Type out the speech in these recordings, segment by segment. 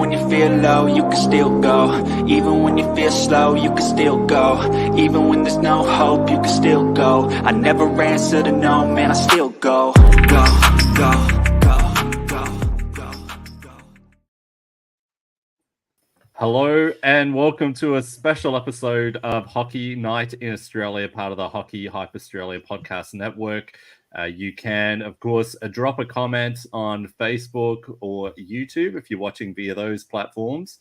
when you feel low, you can still go. Even when you feel slow, you can still go. Even when there's no hope, you can still go. I never answer to no, man, I still go. Go, go, go, go, go, go. Hello and welcome to a special episode of Hockey Night in Australia, part of the Hockey Hype Australia podcast network. You can, of course, drop a comment on Facebook or YouTube if you're watching via those platforms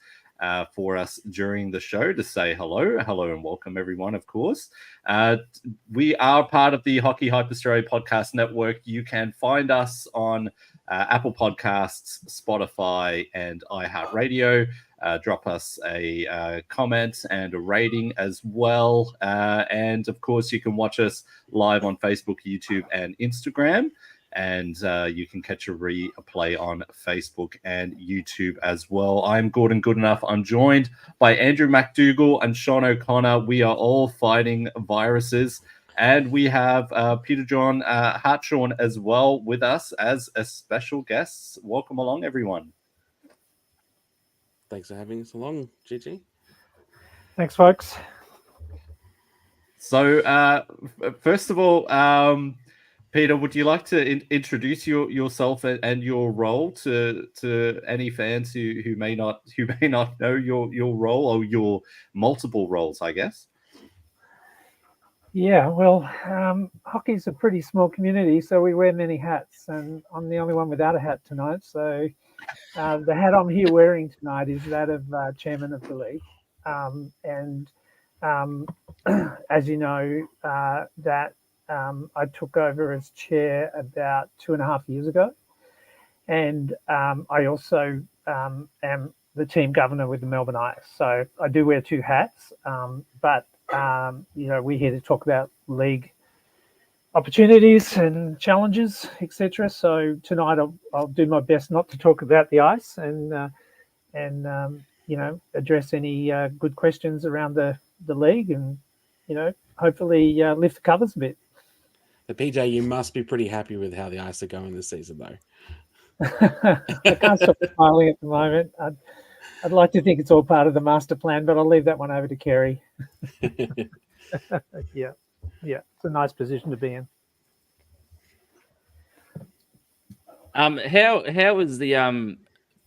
for us during the show to say hello. Hello and welcome, everyone, of course. We are part of the Hockey Hype Australia podcast network. You can find us on Apple Podcasts, Spotify, and iHeartRadio. Drop us a comment and a rating as well. And of course, you can watch us live on Facebook, YouTube, and Instagram. And you can catch a replay on Facebook and YouTube as well. I'm Gordon Goodenough. I'm joined by Andrew McDougall and Sean O'Connor. We are all fighting viruses. And we have Peter J Hartshorne as well with us as a special guest. Welcome along, everyone. Thanks for having us along, Gigi. Thanks, folks. So, first of all, Peter, would you like to introduce yourself and your role to any fans who may not know your role or your multiple roles, I guess? Yeah, well, hockey's a pretty small community, so we wear many hats, and I'm the only one without a hat tonight. So the hat I'm here wearing tonight is that of chairman of the league. As you know, that I took over as chair about 2.5 years ago. And I also am the team governor with the Melbourne Ice. So I do wear two hats, but we're here to talk about league opportunities and challenges, etc. So tonight I'll do my best not to talk about the ice and address any good questions around the league and hopefully lift the covers a bit. But PJ, you must be pretty happy with how the Ice are going this season, though. I can't stop smiling at the moment. I'd like to think it's all part of the master plan, but I'll leave that one over to Kerry. Yeah, it's a nice position to be in. How is the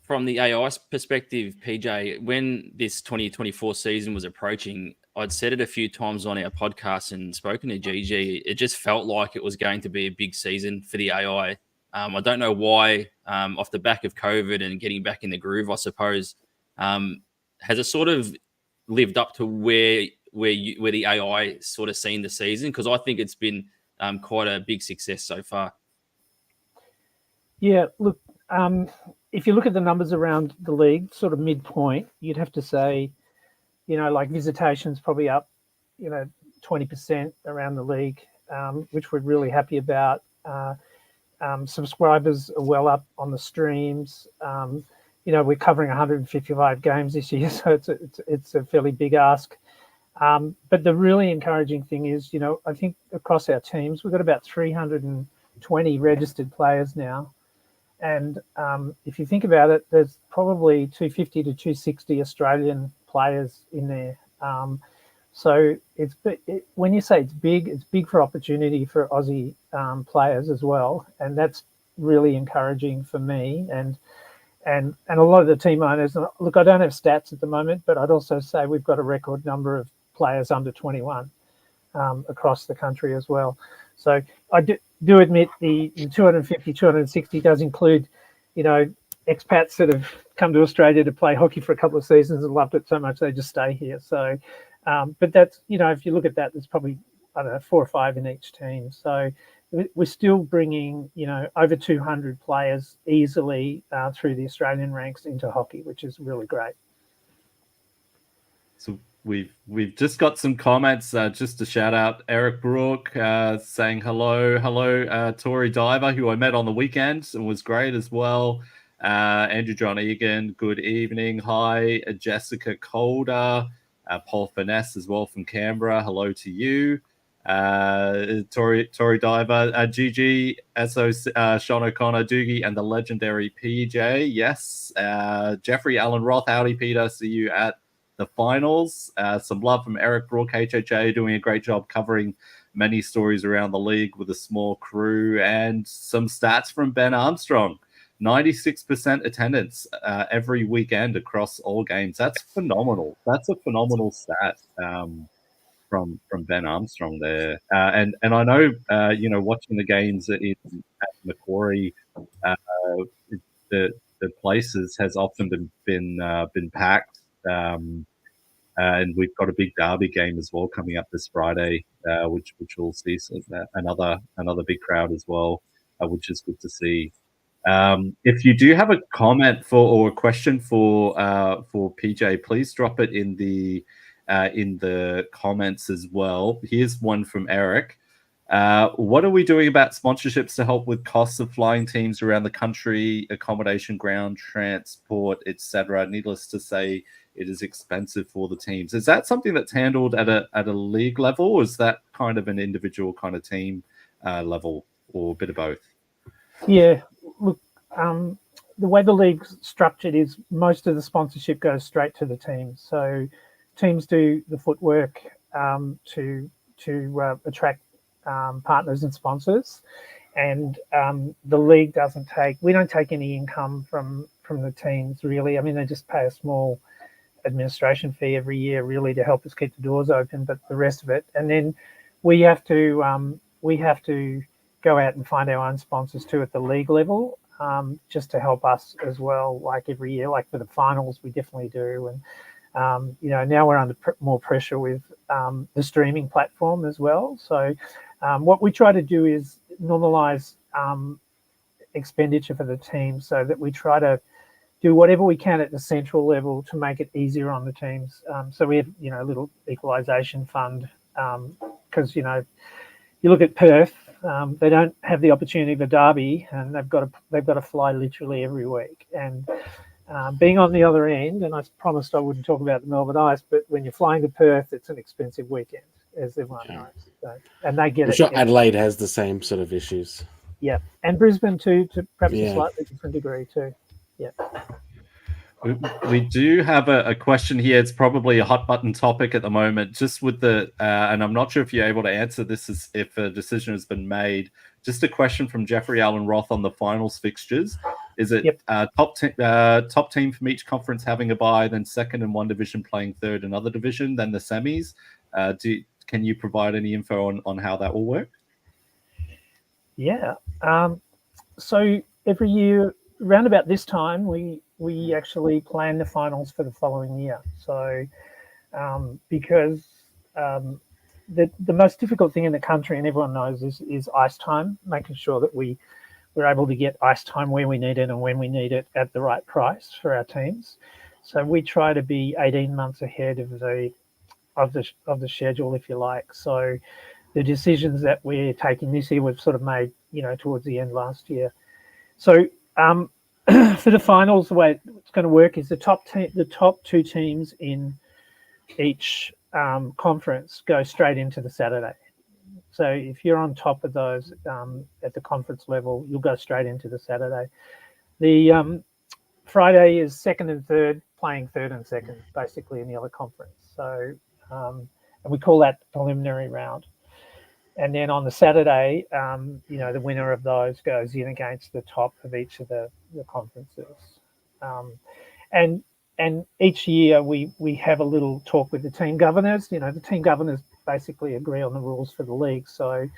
from the AIS perspective, PJ, when this 2024 season was approaching, I'd said it a few times on our podcast and spoken to GG. It just felt like it was going to be a big season for the AI. I don't know why, off the back of COVID and getting back in the groove, I suppose. Has it sort of lived up to where the AI sort of seen the season? Because I think it's been quite a big success so far. Yeah, look, if you look at the numbers around the league, sort of midpoint, you'd have to say, like visitations probably up, 20% around the league, which we're really happy about. Subscribers are well up on the streams. We're covering 155 games this year, so it's a fairly big ask. But the really encouraging thing is, I think across our teams, we've got about 320 registered players now. And if you think about it, there's probably 250 to 260 Australian players in there. So when you say it's big for opportunity for Aussie players as well. And that's really encouraging for me. And a lot of the team owners, look, I don't have stats at the moment, but I'd also say we've got a record number of players under 21 across the country as well. So I do admit the 250, 260 does include, expats that have come to Australia to play hockey for a couple of seasons and loved it so much they just stay here. So, but that's, if you look at that, there's probably, 4 or 5 in each team. So we're still bringing, over 200 players easily through the Australian ranks into hockey, which is really great. So we've just got some comments. Just to shout out Eric Brook saying hello. Tori Diver, who I met on the weekend and was great as well. Andrew John Egan, good evening. Hi, Jessica Calder, Paul Finesse as well from Canberra. Hello to you. Tori Diver, GG, SO, Sean O'Connor, Doogie, and the legendary PJ. Yes. Jeffrey Allen Roth, howdy, Peter. See you at the finals. Some love from Eric Brook, HHA, doing a great job covering many stories around the league with a small crew, and some stats from Ben Armstrong. 96% attendance every weekend across all games. That's phenomenal. That's a phenomenal stat. From Ben Armstrong there, and I know watching the games at Macquarie, the places has often been packed, and we've got a big derby game as well coming up this Friday, which we'll see another big crowd as well, which is good to see. If you do have a comment or a question for PJ, please drop it in the comments as well. Here's one from Eric. What are we doing about sponsorships to help with costs of flying teams around the country, accommodation, ground transport, etc.? Needless to say, it is expensive for the teams. Is that something that's handled at a league level, or is that kind of an individual kind of team level, or a bit of both? Yeah, look, the way the league's structured is most of the sponsorship goes straight to the teams. So teams do the footwork to attract partners and sponsors, and the league we don't take any income from the teams really. I mean, they just pay a small administration fee every year really to help us keep the doors open, but the rest of it, and then we have to go out and find our own sponsors too at the league level, just to help us as well. Like every year, like for the finals, we definitely do. And now we're under more pressure with the streaming platform as well. So what we try to do is normalize expenditure for the team, so that we try to do whatever we can at the central level to make it easier on the teams. So we have a little equalisation fund, because you look at Perth. They don't have the opportunity of a derby, and they've got to fly literally every week. And being on the other end, and I promised I wouldn't talk about the Melbourne Ice, but when you're flying to Perth, it's an expensive weekend, as everyone knows. So, and they get I'm it. sure Adelaide has the same sort of issues. Yeah, and Brisbane too, to perhaps a slightly different degree too. Yeah. We do have a question here. It's probably a hot button topic at the moment, just with the, and I'm not sure if you're able to answer this if a decision has been made. Just a question from Jeffrey Allen Roth on the finals fixtures. Is it top team from each conference having a bye, then second in one division playing third in another division, then the semis? Can you provide any info on how that will work? Yeah. So every year, around about this time, we actually plan the finals for the following year. So because the most difficult thing in the country, and everyone knows, is ice time, making sure that we're able to get ice time where we need it and when we need it at the right price for our teams. So we try to be 18 months ahead of the schedule, if you like. So the decisions that we're taking this year, we've sort of made, towards the end last year. So for the finals, the way it's going to work is the top two teams in each conference go straight into the Saturday. So if you're on top of those at the conference level, you'll go straight into the Saturday. The Friday is second and third playing third and second, basically, in the other conference. So and we call that preliminary round. And then on the Saturday, the winner of those goes in against the top of each of the conferences. And each year we have a little talk with the team governors. The team governors basically agree on the rules for the league. So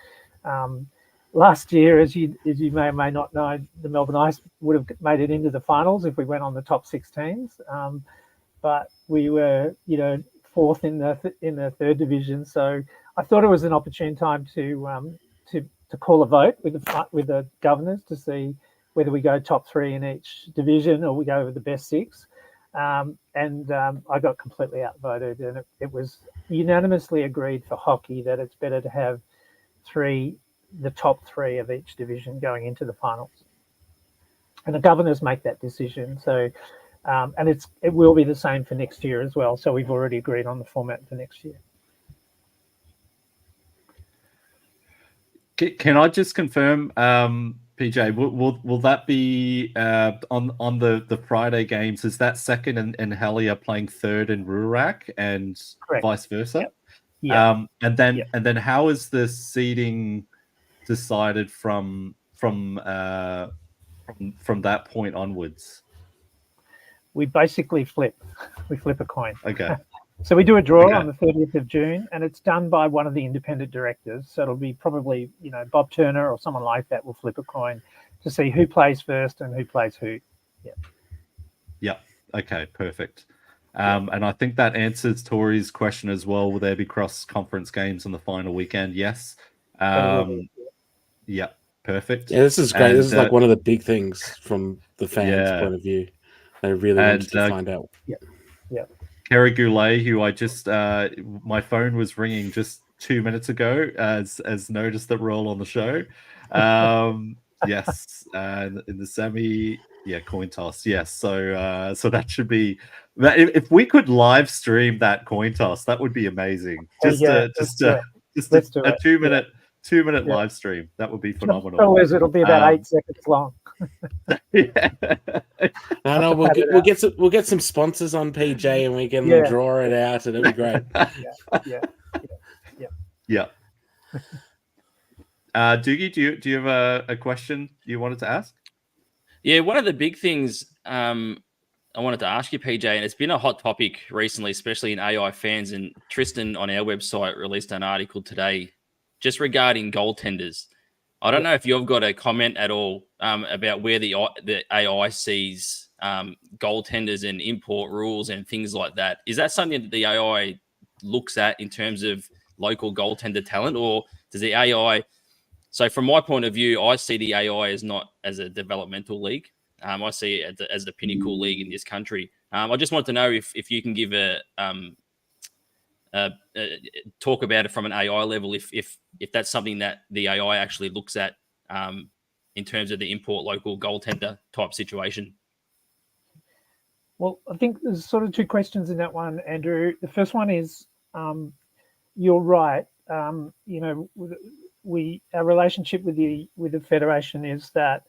last year, as you may or may not know, the Melbourne Ice would have made it into the finals if we went on the top 6 teams. But we were, fourth in the third division. So I thought it was an opportune time to call a vote with the governors to see whether we go top 3 in each division or we go with the best 6. And I got completely outvoted, and it was unanimously agreed for hockey that it's better to have the top 3 of each division going into the finals. And the governors make that decision. So, and it will be the same for next year as well. So we've already agreed on the format for next year. Can I just confirm, PJ, will that be on the Friday games? Is that second and Hellier playing third in Rurak and Correct. vice versa? Yep. Yeah. And then Yep. and then how is the seeding decided from that point onwards? We basically flip a coin. Okay. So we do a draw Okay. on the 30th of June, and it's done by one of the independent directors. So it'll be probably, Bob Turner or someone like that will flip a coin to see who plays first and who plays who. Yeah. Okay. Perfect. And I think that answers Tori's question as well. Will there be cross-conference games on the final weekend? Yes. Yeah. Perfect. Yeah, this is great. And, this is like one of the big things from the fans' yeah. point of view. They really wanted to find out. Yeah. Kerry Goulet, who I just my phone was ringing just 2 minutes ago, as noticed that we're all on the show. Yes, in the semi, coin toss. Yes, so that should be that. If we could live stream that coin toss, that would be amazing. Just a 2-minute live stream. That would be phenomenal. It'll be about 8 seconds long. Yeah. No, we'll get some sponsors on PJ and we can draw it out, and it'll be great. Yeah. Doogie, do you have a question you wanted to ask? Yeah, one of the big things I wanted to ask you, PJ, and it's been a hot topic recently, especially in AI fans. And Tristan on our website released an article today just regarding goaltenders. I don't know if you've got a comment at all about where the AI sees goaltenders and import rules and things like that. Is that something that the AI looks at in terms of local goaltender talent, or does the AI? So from my point of view, I see the AI as not as a developmental league. I see it as the pinnacle league in this country. I just want to know if you can give a talk about it from an AI level, if that's something that the AI actually looks at in terms of the import local goaltender type situation. Well, I think there's sort of two questions in that one, Andrew. The first one is, you're right. Our relationship with the federation is that,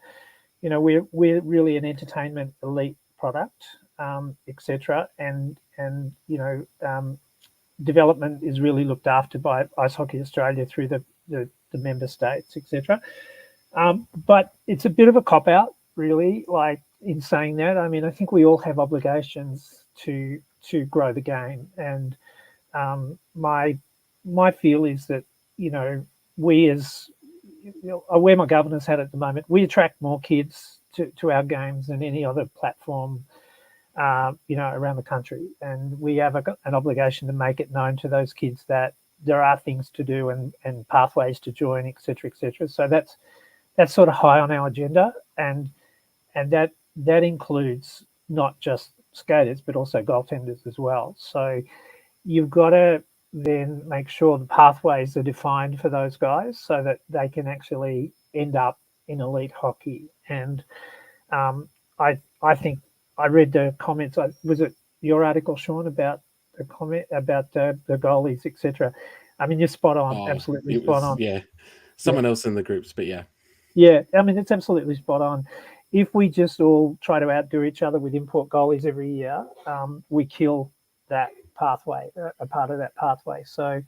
we're really an entertainment elite product, etc. And development is really looked after by Ice Hockey Australia through the member states, etc. But it's a bit of a cop-out, really, like in saying that. I mean, I think we all have obligations to grow the game. And my feel is that, we as, I wear my governor's hat at the moment, we attract more kids to our games than any other platform around the country, and we have an obligation to make it known to those kids that there are things to do and pathways to join, etc., etc. So that's sort of high on our agenda, and that includes not just skaters but also goaltenders as well. So you've got to then make sure the pathways are defined for those guys so that they can actually end up in elite hockey. And I think I read the comments. Was it your article, Sean, about the comment about the goalies, etc.? I mean, you're spot on, absolutely spot on. Yeah, someone else in the groups, but yeah. Yeah, I mean, it's absolutely spot on. If we just all try to outdo each other with import goalies every year, we kill that pathway, a part of that pathway. So,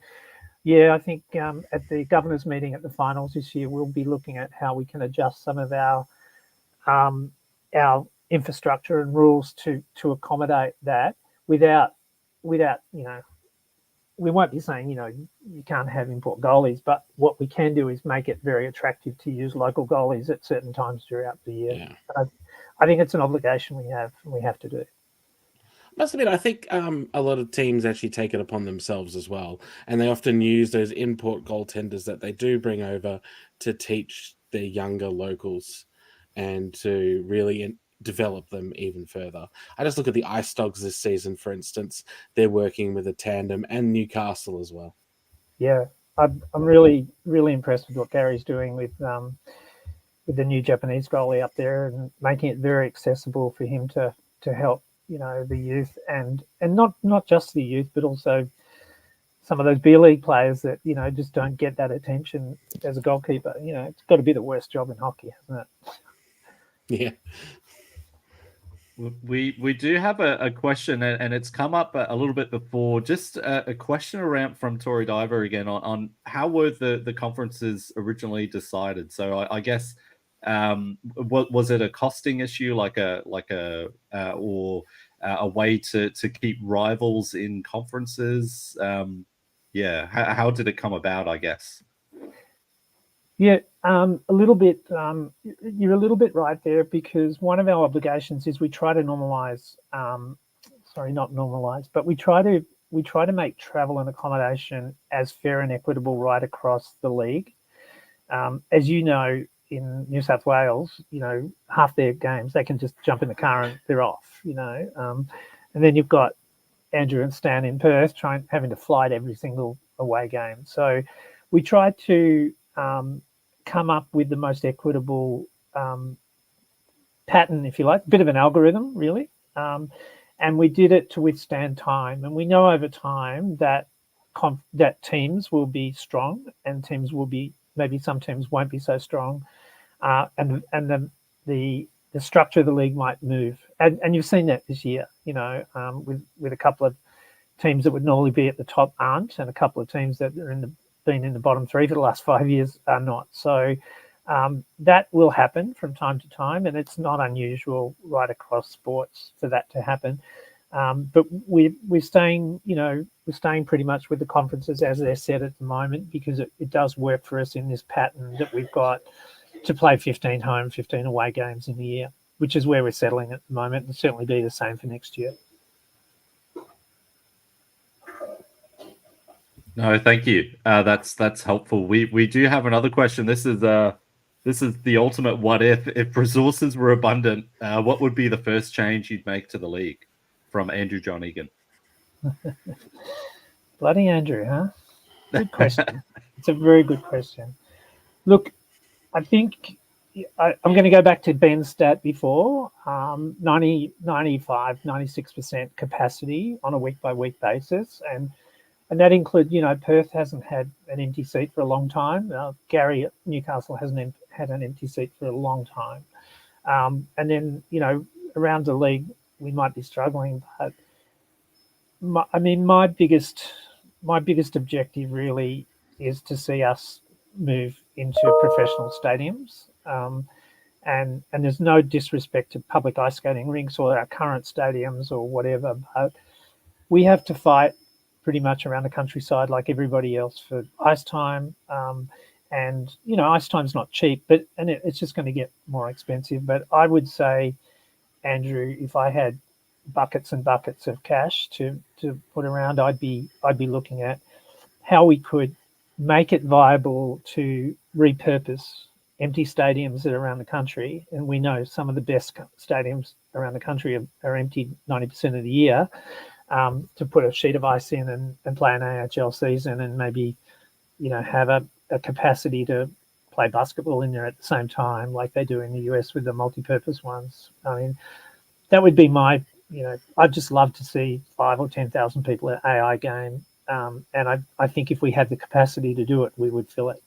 yeah, I think at the governor's meeting at the finals this year, we'll be looking at how we can adjust some of our infrastructure and rules to accommodate that without we won't be saying you can't have import goalies, but what we can do is make it very attractive to use local goalies at certain times throughout the year. Yeah. I think it's an obligation we have to do. Must admit, I think a lot of teams actually take it upon themselves as well, and they often use those import goaltenders that they do bring over to teach their younger locals and to really develop them even further. I just look at the Ice Dogs this season, for instance. They're working with a tandem, and Newcastle as well. Yeah, I'm really, really impressed with what Gary's doing with the new Japanese goalie up there and making it very accessible for him to help the youth and not just the youth, but also some of those B League players that, you know, just don't get that attention as a goalkeeper. You know, it's got to be the worst job in hockey, hasn't it? Yeah. We do have a question, and it's come up a little bit before. Just a question around from Tori Diver again on how were the conferences originally decided. So I guess was it a costing issue, like a way to keep rivals in conferences? Yeah, how did it come about, I guess? Yeah, a little bit. You're a little bit right there, because one of our obligations is we try to normalize. Sorry, not normalize, but we try to make travel and accommodation as fair and equitable right across the league. As you know, in New South Wales, you know, half their games they can just jump in the car and they're off. You know, and then you've got Andrew and Stan in Perth having to fly to every single away game. So we try to come up with the most equitable pattern, if you like, a bit of an algorithm, really. And we did it to withstand time. And we know over time that that teams will be strong and teams will be, maybe some teams won't be so strong. And the structure of the league might move. And you've seen that this year, you know, with a couple of teams that would normally be at the top aren't, and a couple of teams that are been in the bottom three for the last 5 years are not. So that will happen from time to time, and it's not unusual right across sports for that to happen. But we're staying, you know, we're staying pretty much with the conferences as they're set at the moment, because it does work for us in this pattern that we've got to play 15 home, 15 away games in a year, which is where we're settling at the moment, and certainly be the same for next year. No, thank you. That's helpful. We do have another question. This is the ultimate what if resources were abundant. What would be the first change you'd make to the league? From Andrew John Egan. Bloody Andrew, huh? Good question. It's a very good question. Look, I think I'm going to go back to Ben's stat before. 90, 95, 96% capacity on a week-by-week basis. And that includes, you know, Perth hasn't had an empty seat for a long time. Gary at Newcastle hasn't had an empty seat for a long time. And then, you know, around the league, we might be struggling. But my biggest objective really is to see us move into professional stadiums. And there's no disrespect to public ice skating rinks or our current stadiums or whatever, but we have to fight pretty much around the countryside like everybody else for ice time. And, you know, ice time's not cheap, but it's just going to get more expensive. But I would say, Andrew, if I had buckets and buckets of cash to put around, I'd be looking at how we could make it viable to repurpose empty stadiums that are around the country. And we know some of the best stadiums around the country are empty 90% of the year. To put a sheet of ice in and play an AIHL season, and maybe, you know, have a capacity to play basketball in there at the same time, like they do in the US with the multi-purpose ones. I mean, that would be my, you know, I'd just love to see 5,000 or 10,000 people at AI game. And I think if we had the capacity to do it, we would fill it.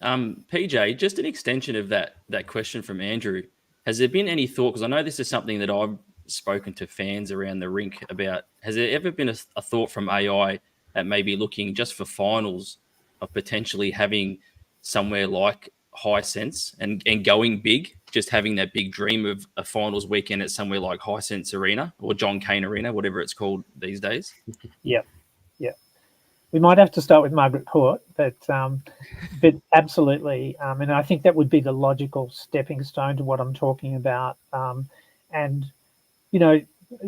PJ, just an extension of that question from Andrew. Has there been any thought, because I know this is something that I've spoken to fans around the rink about, has there ever been a thought from AI at maybe looking just for finals of potentially having somewhere like Hisense and going big, just having that big dream of a finals weekend at somewhere like Hisense Arena or John Cain Arena, whatever it's called these days? Yeah. We might have to start with Margaret Court, but absolutely. And I think that would be the logical stepping stone to what I'm talking about. And, you know,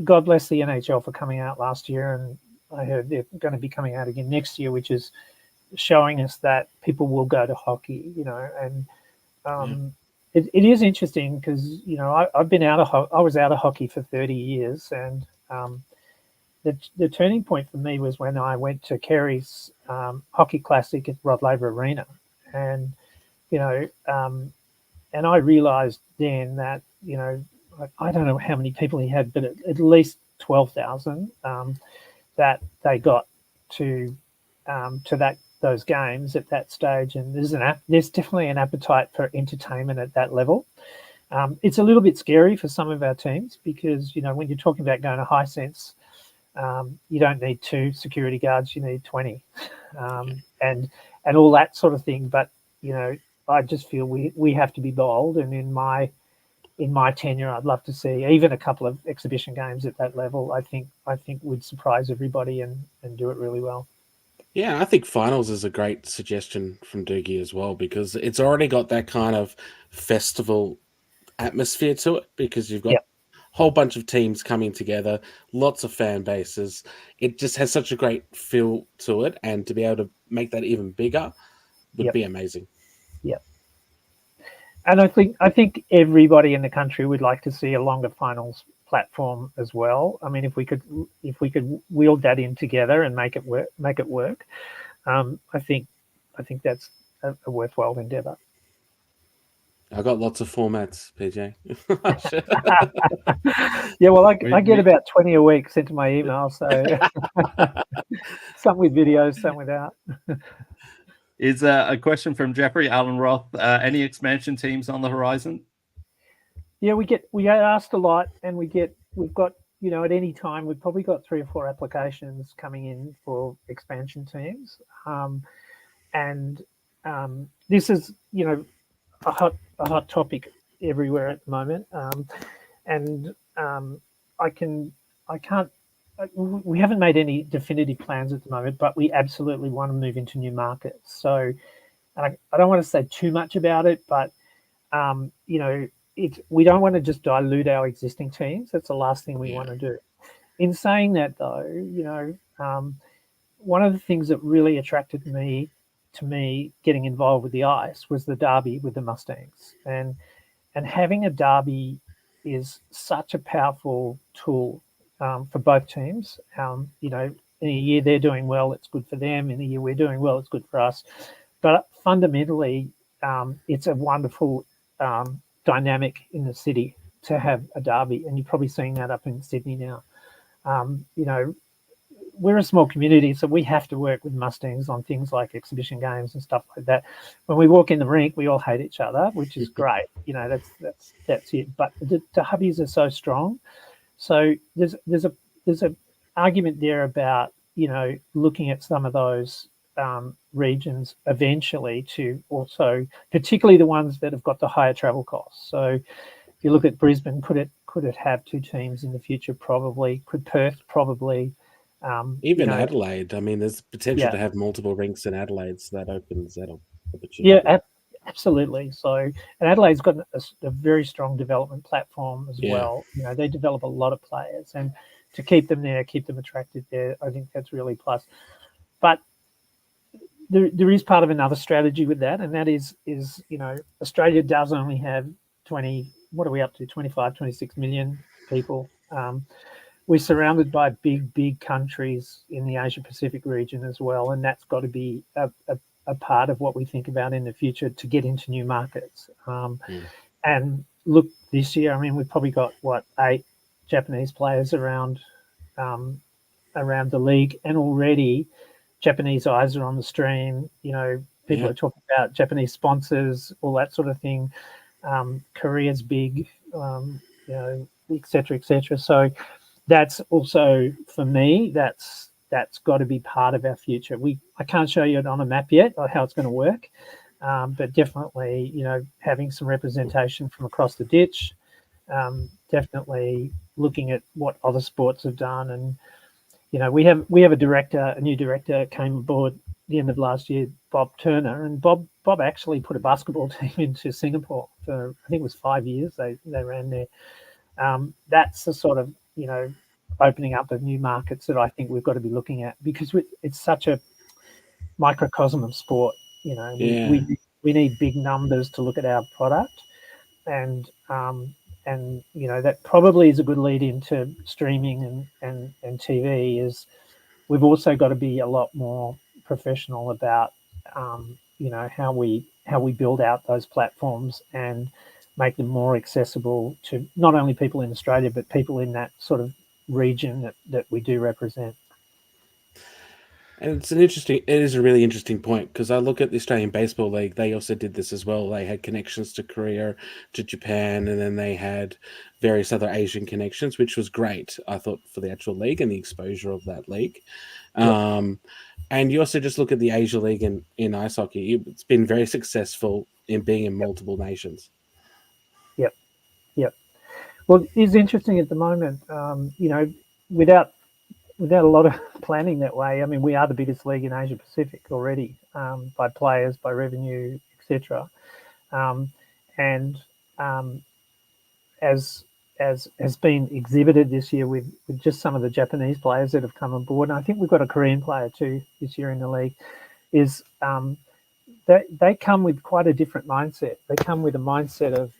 God bless the NHL for coming out last year, and I heard they're going to be coming out again next year, which is showing us that people will go to hockey, you know. And it is interesting because, you know, I was out of hockey for 30 years, and the turning point for me was when I went to Kerry's Hockey Classic at Rod Laver Arena, and, you know, and I realised then that, you know, I don't know how many people he had, but at least 12,000 that they got to those games at that stage, and there's definitely an appetite for entertainment at that level. It's a little bit scary for some of our teams because, you know, when you're talking about going to Hisense, you don't need 2 security guards, you need 20, and all that sort of thing. But, you know, I just feel we have to be bold, and in my tenure, I'd love to see even a couple of exhibition games at that level. I think would surprise everybody and do it really well. Yeah, I think finals is a great suggestion from Doogie as well, because it's already got that kind of festival atmosphere to it, because you've got Yep. a whole bunch of teams coming together, lots of fan bases. It just has such a great feel to it, and to be able to make that even bigger would Yep. be amazing. Yep. And I think everybody in the country would like to see a longer finals platform as well. I mean, if we could wield that in together and make it work, I think that's a worthwhile endeavour. I got lots of formats, PJ. Yeah, well, I get about 20 a week sent to my email, so some with videos, some without. Is a question from Jeffrey Allen Roth. Any expansion teams on the horizon? Yeah, we get asked a lot, and we've got, you know, at any time we've probably got 3 or 4 applications coming in for expansion teams, and this is, you know, a hot topic everywhere at the moment, we haven't made any definitive plans at the moment, but we absolutely want to move into new markets. So I don't want to say too much about it, but you know, we don't want to just dilute our existing teams. That's the last thing we want to do. In saying that, though, you know, one of the things that really attracted me getting involved with the ICE was the derby with the Mustangs, and having a derby is such a powerful tool for both teams. You know, in a year they're doing well, it's good for them. In a year we're doing well, it's good for us. But fundamentally, it's a wonderful dynamic in the city to have a derby, and you're probably seeing that up in Sydney now. You know, we're a small community, so we have to work with Mustangs on things like exhibition games and stuff like that. When we walk in the rink, we all hate each other, which is great. You know, that's it. But the hubbies are so strong. So there's a argument there about, you know, looking at some of those regions eventually to also, particularly the ones that have got the higher travel costs. So if you look at Brisbane, could it have 2 teams in the future? Probably. Could Perth? Probably. Even you know, Adelaide. I mean, there's potential to have multiple rinks in Adelaide, so that opens that opportunity. Yeah, absolutely. So, and Adelaide's got a very strong development platform as well. You know, they develop a lot of players, and to keep them there, keep them attracted there, I think that's really plus. But there is part of another strategy with that, and that is, you know, Australia does only have 20, what are we up to, 25, 26 million people. We're surrounded by big countries in the Asia Pacific region as well, and that's got to be a part of what we think about in the future to get into new markets. And look, this year, I mean, we've probably got 8 Japanese players around the league, and already Japanese eyes are on the stream. You know, people are talking about Japanese sponsors, all that sort of thing. Korea's big, you know, et cetera. So that's also, for me, that's got to be part of our future. I can't show you it on a map yet or how it's going to work, but definitely, you know, having some representation from across the ditch, definitely looking at what other sports have done. And, you know, we have a new director came aboard at the end of last year, Bob Turner, and Bob actually put a basketball team into Singapore for, I think it was 5 years they ran there. That's the sort of, you know, opening up of new markets that I think we've got to be looking at, because it's such a microcosm of sport. You know, we need big numbers to look at our product, and you know, that probably is a good lead into streaming and TV. Is we've also got to be a lot more professional about you know, how we build out those platforms and make them more accessible to not only people in Australia, but people in that sort of region that we do represent. And it is a really interesting point, because I look at the Australian Baseball League. They also did this as well. They had connections to Korea, to Japan, and then they had various other Asian connections, which was great, I thought, for the actual league and the exposure of that league. And you also just look at the Asia League in ice hockey. It's been very successful in being in multiple nations. Yep. Well, it's interesting at the moment. Without a lot of planning that way. I mean, we are the biggest league in Asia Pacific already, by players, by revenue, etc. And as has been exhibited this year with just some of the Japanese players that have come on board, and I think we've got a Korean player too this year in the league, is they come with quite a different mindset. They come with a mindset of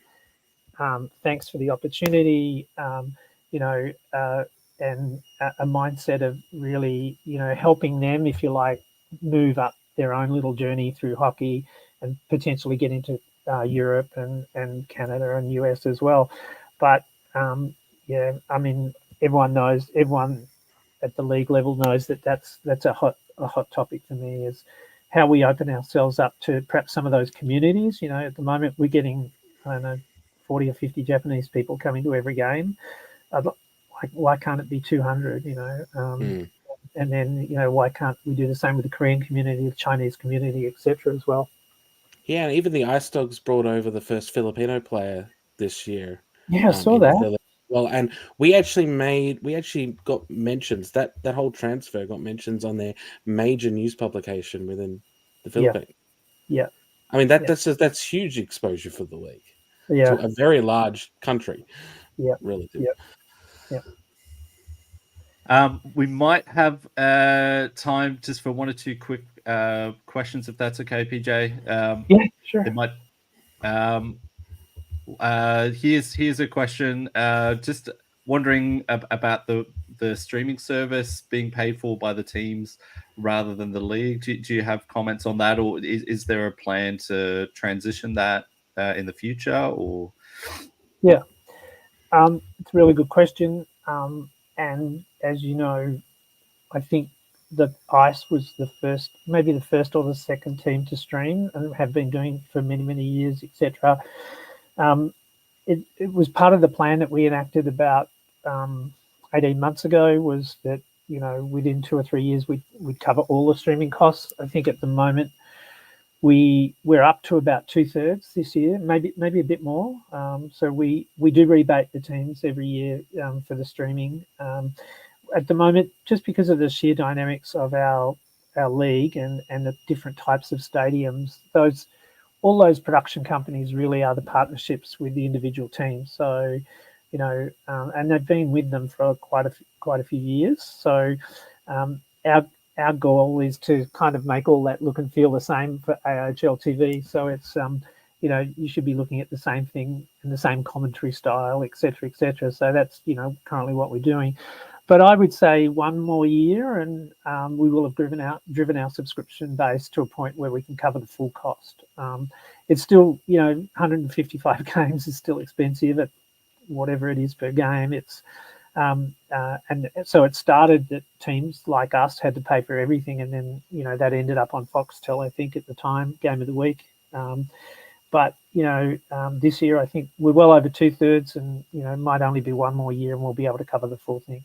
thanks for the opportunity, and a mindset of really, helping them, if you like, move up their own little journey through hockey and potentially get into Europe and Canada and US as well. But I mean, everyone at the league level knows that's a hot topic for me, is how we open ourselves up to perhaps some of those communities. At the moment we're getting, I don't know, 40 or 50 Japanese people coming to every game. Why can't it be 200? And then why can't we do the same with the Korean community, the Chinese community, etc. as well? Yeah, and even the Ice Dogs brought over the first Filipino player this year. Yeah, I saw that. Well, and we actually got mentions, that whole transfer got mentions on their major news publication within the Philippines. Yeah. I mean, that's huge exposure for the league. Yeah. To a very large country. Yeah. Relative. Yeah. We might have time just for one or two quick questions, if that's okay, PJ. Yeah, sure. It might. Here's a question. Just wondering about the streaming service being paid for by the teams rather than the league. Do you have comments on that, or is there a plan to transition that in the future? Or yeah, it's a really good question. And as you know, I think that ICE was maybe the first or the second team to stream, and have been doing for many years, etc. It was part of the plan that we enacted about 18 months ago, was that within 2 or 3 years we'd cover all the streaming costs. I think at the moment we're up to about 2/3 this year, maybe a bit more. So we do rebate the teams every year for the streaming. At the moment, just because of the sheer dynamics of our league and the different types of stadiums, all those production companies really are the partnerships with the individual teams. So, and they've been with them for quite a few years. So, our goal is to kind of make all that look and feel the same for AIHL TV. So it's you should be looking at the same thing and the same commentary style, etc., etc. So that's currently what we're doing. But I would say one more year, and we will have driven our subscription base to a point where we can cover the full cost. It's still, 155 games is still expensive at whatever it is per game. It's and so it started that teams like us had to pay for everything, and then that ended up on Foxtel, I think, at the time, Game of the Week. But this year I think we're well over 2/3, and it might only be one more year, and we'll be able to cover the full thing.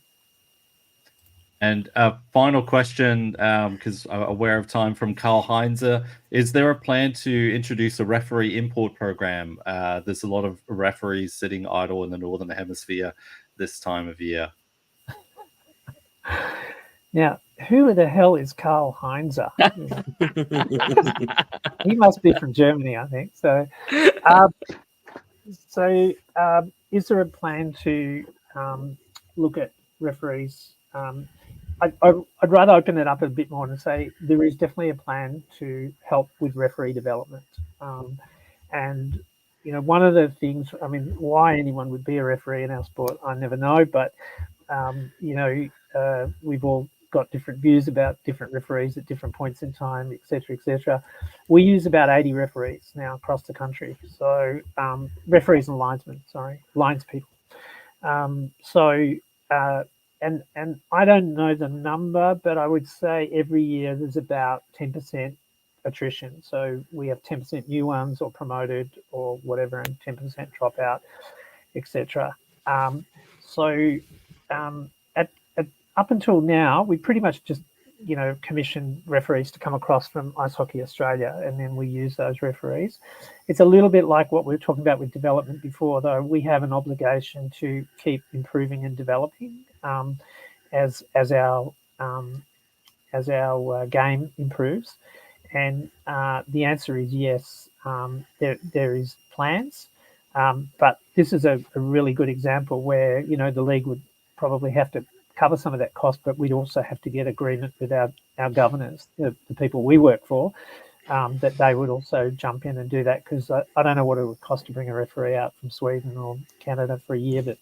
And a final question, because I'm aware of time, from Karl Heinzer. Is there a plan to introduce a referee import program? There's a lot of referees sitting idle in the Northern Hemisphere this time of year. Now, who the hell is Karl Heinzer? He must be from Germany, I think. So, is there a plan to look at referees? I'd rather open it up a bit more and say there is definitely a plan to help with referee development. And one of the things, I mean, why anyone would be a referee in our sport, I never know. But we've all got different views about different referees at different points in time, etc., etc. We use about 80 referees now across the country. So referees and linesmen, linespeople. and I don't know the number, but I would say every year there's about 10% attrition. So we have 10% new ones or promoted or whatever, and 10% dropout, etc. So at up until now, we pretty much just commission referees to come across from Ice Hockey Australia, and then we use those referees. It's a little bit like what we were talking about with development before, though. We have an obligation to keep improving and developing as our game improves. And the answer is yes. There is plans, but this is a really good example where the league would probably have to cover some of that cost, but we'd also have to get agreement with our governors, the people we work for, that they would also jump in and do that, because I don't know what it would cost to bring a referee out from Sweden or Canada for a year, but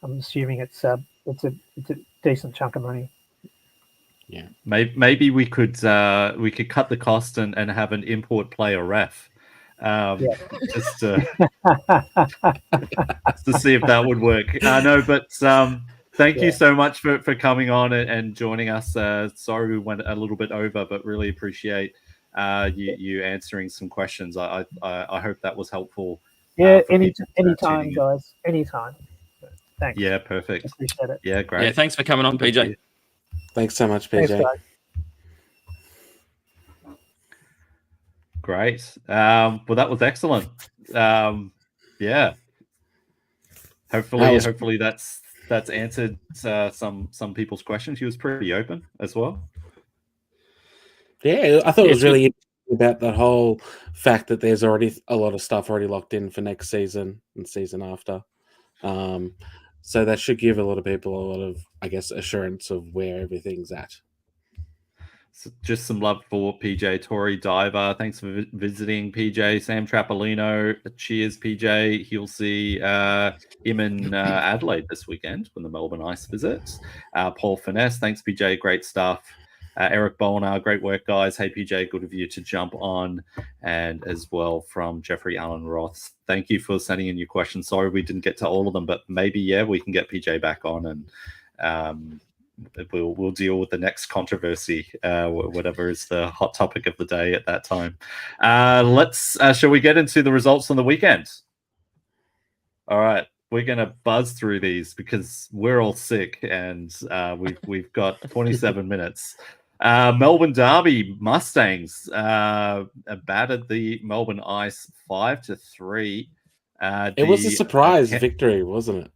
I'm assuming it's a decent chunk of money. Yeah, maybe we could cut the cost and have an import player ref, just to see if that would work. No, but thank you so much for coming on and joining us. Sorry we went a little bit over, but really appreciate you answering some questions. I hope that was helpful. Yeah, anytime, guys. Anytime. Thanks. Yeah, perfect. Appreciate it. Yeah, great. Yeah, thanks for coming on, PJ. Thanks so much, PJ. Thanks, guys. Great. Well, that was excellent. Yeah. Hopefully that's answered some people's questions. He was pretty open as well. Yeah, I thought it was really interesting about the whole fact that there's already a lot of stuff already locked in for next season and season after. So that should give a lot of people a lot of, I guess, assurance of where everything's at. So just some love for PJ, Tori Diver. Thanks for visiting, PJ. Sam Trapolino. Cheers, PJ. He'll see him in Adelaide this weekend when the Melbourne Ice visits. Paul Finesse. Thanks, PJ. Great stuff. Eric Bonar. Great work, guys. Hey, PJ. Good of you to jump on. And as well from Jeffrey Allen Roth. Thank you for sending in your questions. Sorry we didn't get to all of them, but maybe, we can get PJ back on and we'll deal with the next controversy, whatever is the hot topic of the day at that time. Shall we get into the results from the weekend? All right, we're gonna buzz through these because we're all sick and we've got 27 minutes. Melbourne Derby, Mustangs battered the Melbourne Ice 5-3. It was a surprise victory, wasn't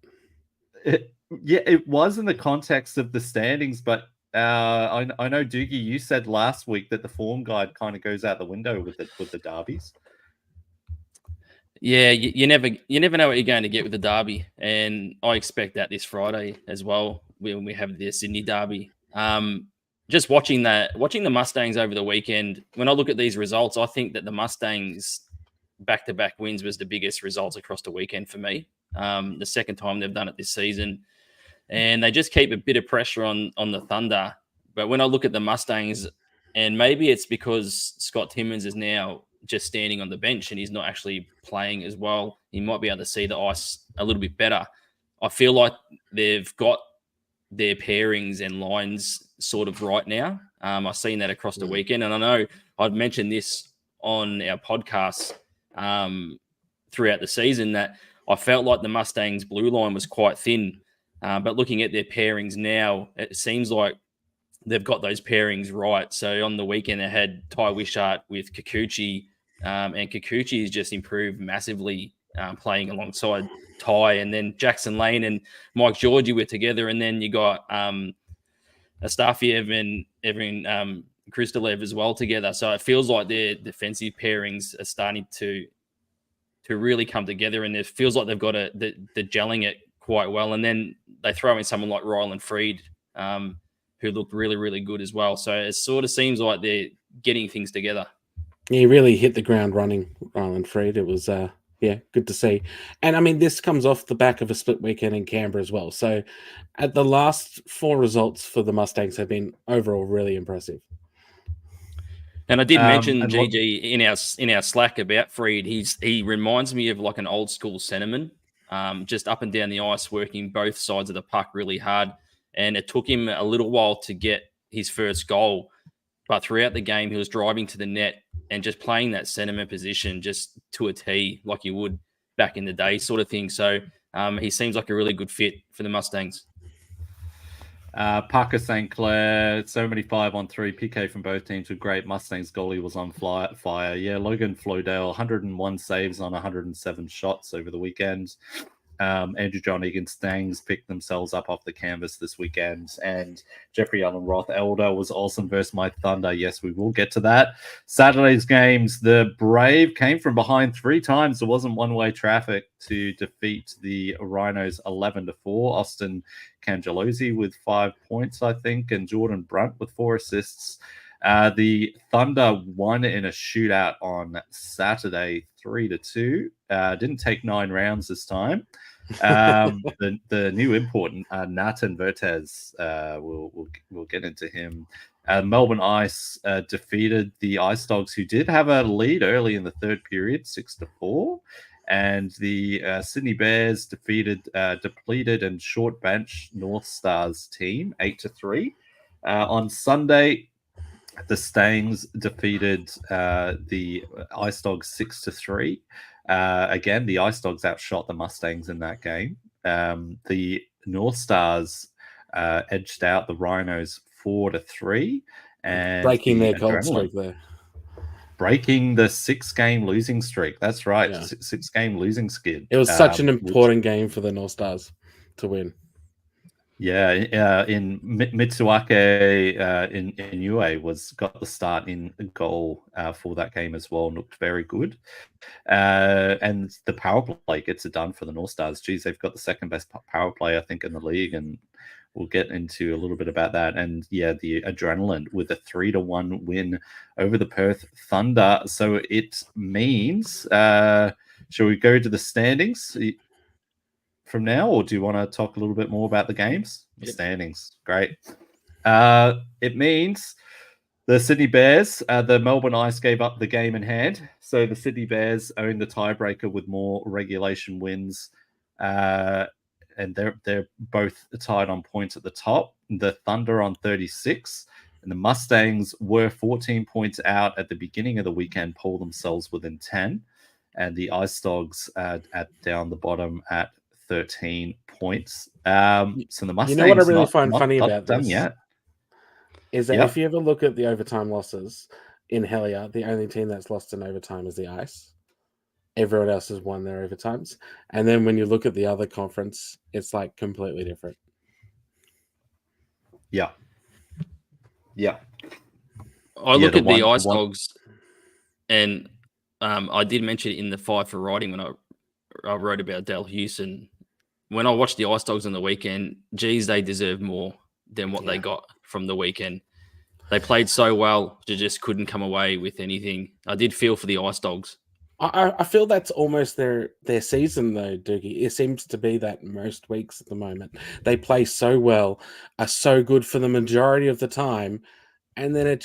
it? It was in the context of the standings, but I know, Doogie, you said last week that the form guide kind of goes out the window with the derbies. Yeah, you never know what you're going to get with the derby, and I expect that this Friday as well when we have the Sydney derby. Just watching the Mustangs over the weekend, when I look at these results, I think that the Mustangs back-to-back wins was the biggest results across the weekend for me. The second time they've done it this season. And they just keep a bit of pressure on the Thunder. But when I look at the Mustangs, and maybe it's because Scott Timmins is now just standing on the bench and he's not actually playing as well. He might be able to see the ice a little bit better. I feel like they've got their pairings and lines sort of right now. I've seen that across the weekend. And I know I've mentioned this on our podcast throughout the season that I felt like the Mustangs' blue line was quite thin. But looking at their pairings now, it seems like they've got those pairings right. So on the weekend, they had Ty Wishart with Kikuchi, and Kikuchi has just improved massively playing alongside Ty. And then Jackson Lane and Mike Georgie were together. And then you got Astafiev and Evan Kristalev as well together. So it feels like their defensive pairings are starting to really come together. And it feels like they've got the gelling it quite well. And then they throw in someone like Ryland Freed, who looked really, really good as well. So it sort of seems like they're getting things together. He really hit the ground running, Ryland Freed. It was, good to see. And I mean, this comes off the back of a split weekend in Canberra as well. So at the last 4 results for the Mustangs have been overall really impressive. And I did mention GG in our Slack about Freed. He reminds me of like an old school centerman. Just up and down the ice, working both sides of the puck really hard. and it took him a little while to get his first goal. But throughout the game, he was driving to the net and just playing that centerman position just to a T, like you would back in the day, sort of thing. So he seems like a really good fit for the Mustangs. Parker St. Clair, so many 5-on-3 PK from both teams with great. Mustangs goalie was on fire. Yeah, Logan Flodale, 101 saves on 107 shots over the weekend. Andrew John Egan Stangs picked themselves up off the canvas this weekend, and Jeffrey Allen Roth Elder was awesome versus my Thunder. Yes, we will get to that. Saturday's games, the Brave came from behind 3 times. There wasn't one-way traffic to defeat the Rhinos 11-4. Austin Cangelosi with 5 points, I think, and Jordan Brunt with 4 assists. The Thunder won in a shootout on Saturday, 3-2. Didn't take 9 rounds this time. The new import, Nathan Vertes, we'll get into him. Melbourne Ice defeated the Ice Dogs, who did have a lead early in the third period, 6-4. And the Sydney Bears defeated depleted and short bench North Stars team 8-3. On Sunday, the Stangs defeated the Ice Dogs 6-3. Again, the Ice Dogs outshot the Mustangs in that game. The North Stars edged out the Rhinos 4-3, and breaking the their gold streak there. Breaking the 6-game losing streak. That's right, Yeah. 6-game losing skid. It was such an important game for the North Stars to win. Yeah, in Mitsuake Inoue got the start in goal for that game as well, and looked very good. And the power play gets it done for the North Stars. Geez, they've got the second best power play, I think, in the league, and we'll get into a little bit about that. And yeah, the Adrenaline with a 3-1 win over the Perth Thunder. So it means, shall we go to the standings from now, or do you want to talk a little bit more about the games? The standings, great. It means the Sydney Bears, the Melbourne Ice gave up the game in hand, so the Sydney Bears own the tiebreaker with more regulation wins, and they're both tied on points at the top. The Thunder on 36, and the Mustangs were 14 points out at the beginning of the weekend, pull themselves within 10, and the Ice Dogs at down the bottom at 13 points. So the Mustangs, you know what I really find funny about this yet is that if you ever look at the overtime losses in Hellier, the only team that's lost in overtime is the Ice. Everyone else has won their overtimes. And then when you look at the other conference, it's like completely different. Yeah. I look at the Ice Dogs, and I did mention it in the 5 for writing when I wrote about Dale Hewson. When I watched the Ice Dogs on the weekend, geez, they deserve more than what they got from the weekend. They played so well, they just couldn't come away with anything. I did feel for the Ice Dogs. I feel that's almost their season, though, Doogie. It seems to be that most weeks at the moment. They play so well, are so good for the majority of the time, and then they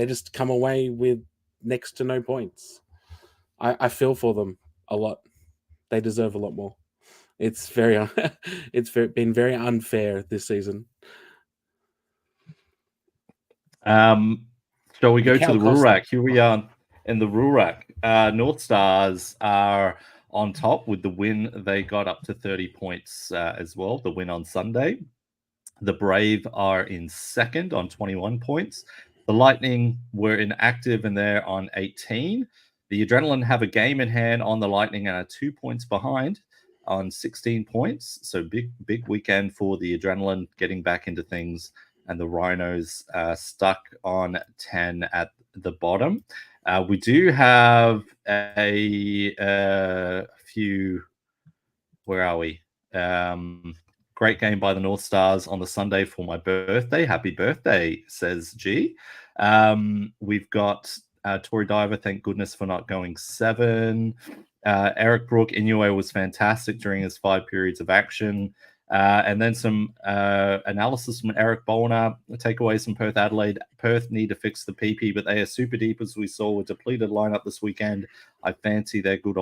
just come away with next to no points. I feel for them a lot. They deserve a lot more. It's been very unfair this season. Shall we go to the Rurak? Here we are in the Rurak. North Stars are on top with the win. They got up to 30 points as well, the win on Sunday. The Brave are in second on 21 points. The Lightning were inactive and they're on 18. The Adrenaline have a game in hand on the Lightning and are 2 points behind on 16 points. So big weekend for the Adrenaline getting back into things. And the Rhinos stuck on 10 at the bottom. We do have a few. Where are we? Great game by the North Stars on the Sunday for my birthday. Happy birthday, says G. We've got Tory Diver, thank goodness for not going 7. Eric Brook Inoue was fantastic during his 5 periods of action. And then some analysis from Eric Bolner. Takeaways from Perth Adelaide. Perth need to fix the PP, but they are super deep, as we saw with depleted lineup this weekend. I fancy their good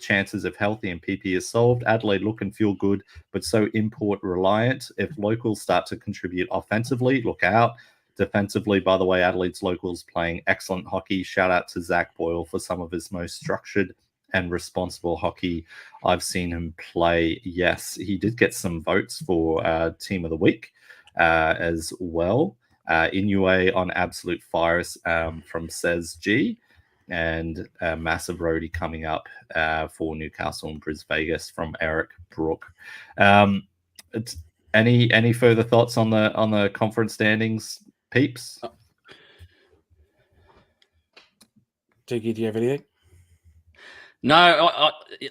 chances if healthy and PP is solved. Adelaide look and feel good, but so import reliant. If locals start to contribute offensively, look out. Defensively, by the way, Adelaide's locals playing excellent hockey. Shout out to Zach Boyle for some of his most structured and responsible hockey I've seen him play. Yes, he did get some votes for Team of the Week as well. Inouye on absolute fires from Says G, and a massive roadie coming up for Newcastle and Bris Vegas from Eric Brook. Any further thoughts on the conference standings, peeps? Jiggy, do you have anything? No,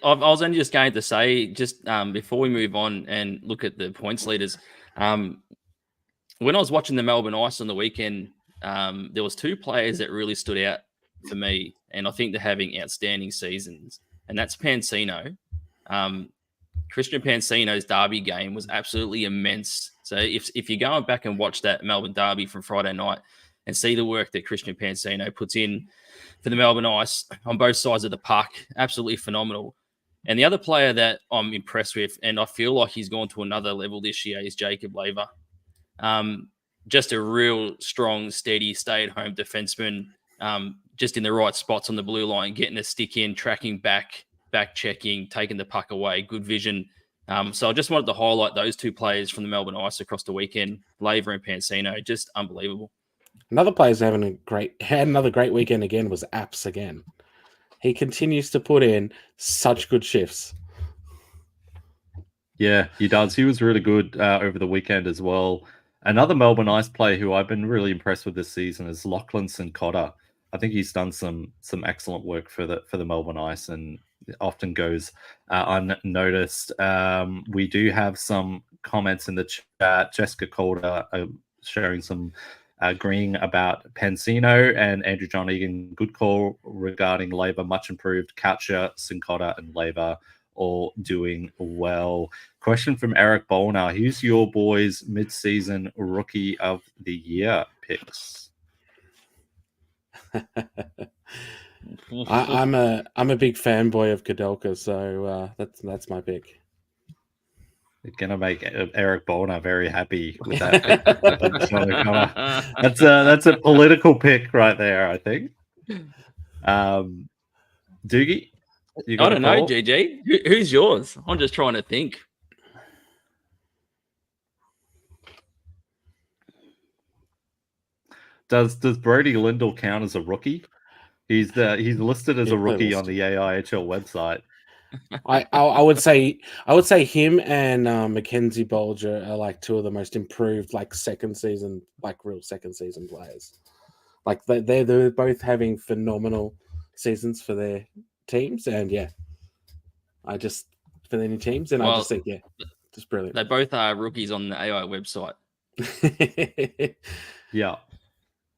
I was only just going to say, just before we move on and look at the points leaders, when I was watching the Melbourne Ice on the weekend, there was two players that really stood out for me, and I think they're having outstanding seasons, and that's Pansino. Christian Pansino's derby game was absolutely immense. So if you're going back and watch that Melbourne derby from Friday night and see the work that Christian Pansino puts in for the Melbourne Ice on both sides of the puck, absolutely phenomenal. And the other player that I'm impressed with, and I feel like he's gone to another level this year, is Jacob Lever. Just a real strong, steady, stay-at-home defenseman, just in the right spots on the blue line, getting a stick in, tracking back checking, taking the puck away, good vision. So I just wanted to highlight those two players from the Melbourne Ice across the weekend, Lever and Pansino, just unbelievable. Another player's had another great weekend again was Apps again. He continues to put in such good shifts. Yeah, he does. He was really good over the weekend as well. Another Melbourne Ice player who I've been really impressed with this season is Lachlan Cincotta. I think he's done some excellent work for the Melbourne Ice and often goes unnoticed. We do have some comments in the chat. Jessica Calder sharing some agreeing about Pansino, and Andrew John Egan, good call regarding Lever, much improved. Coucher, Cincotta, and Lever all doing well. Question from Eric Bolner: who's your boys' mid-season rookie of the year picks? I'm a big fanboy of Kadelka, so that's my pick. It's gonna make Eric Bolner very happy with that pick. That's a political pick right there, I think. Doogie, I don't know, GG. Who's yours? I'm just trying to think. Does Brody Lindell count as a rookie? He's listed as a rookie on the AIHL website. I would say him and Mackenzie Bolger are like two of the most improved real second season players. Like they're both having phenomenal seasons for their teams, and for their new teams, and I just think just brilliant. They both are rookies on the AI website. Yeah.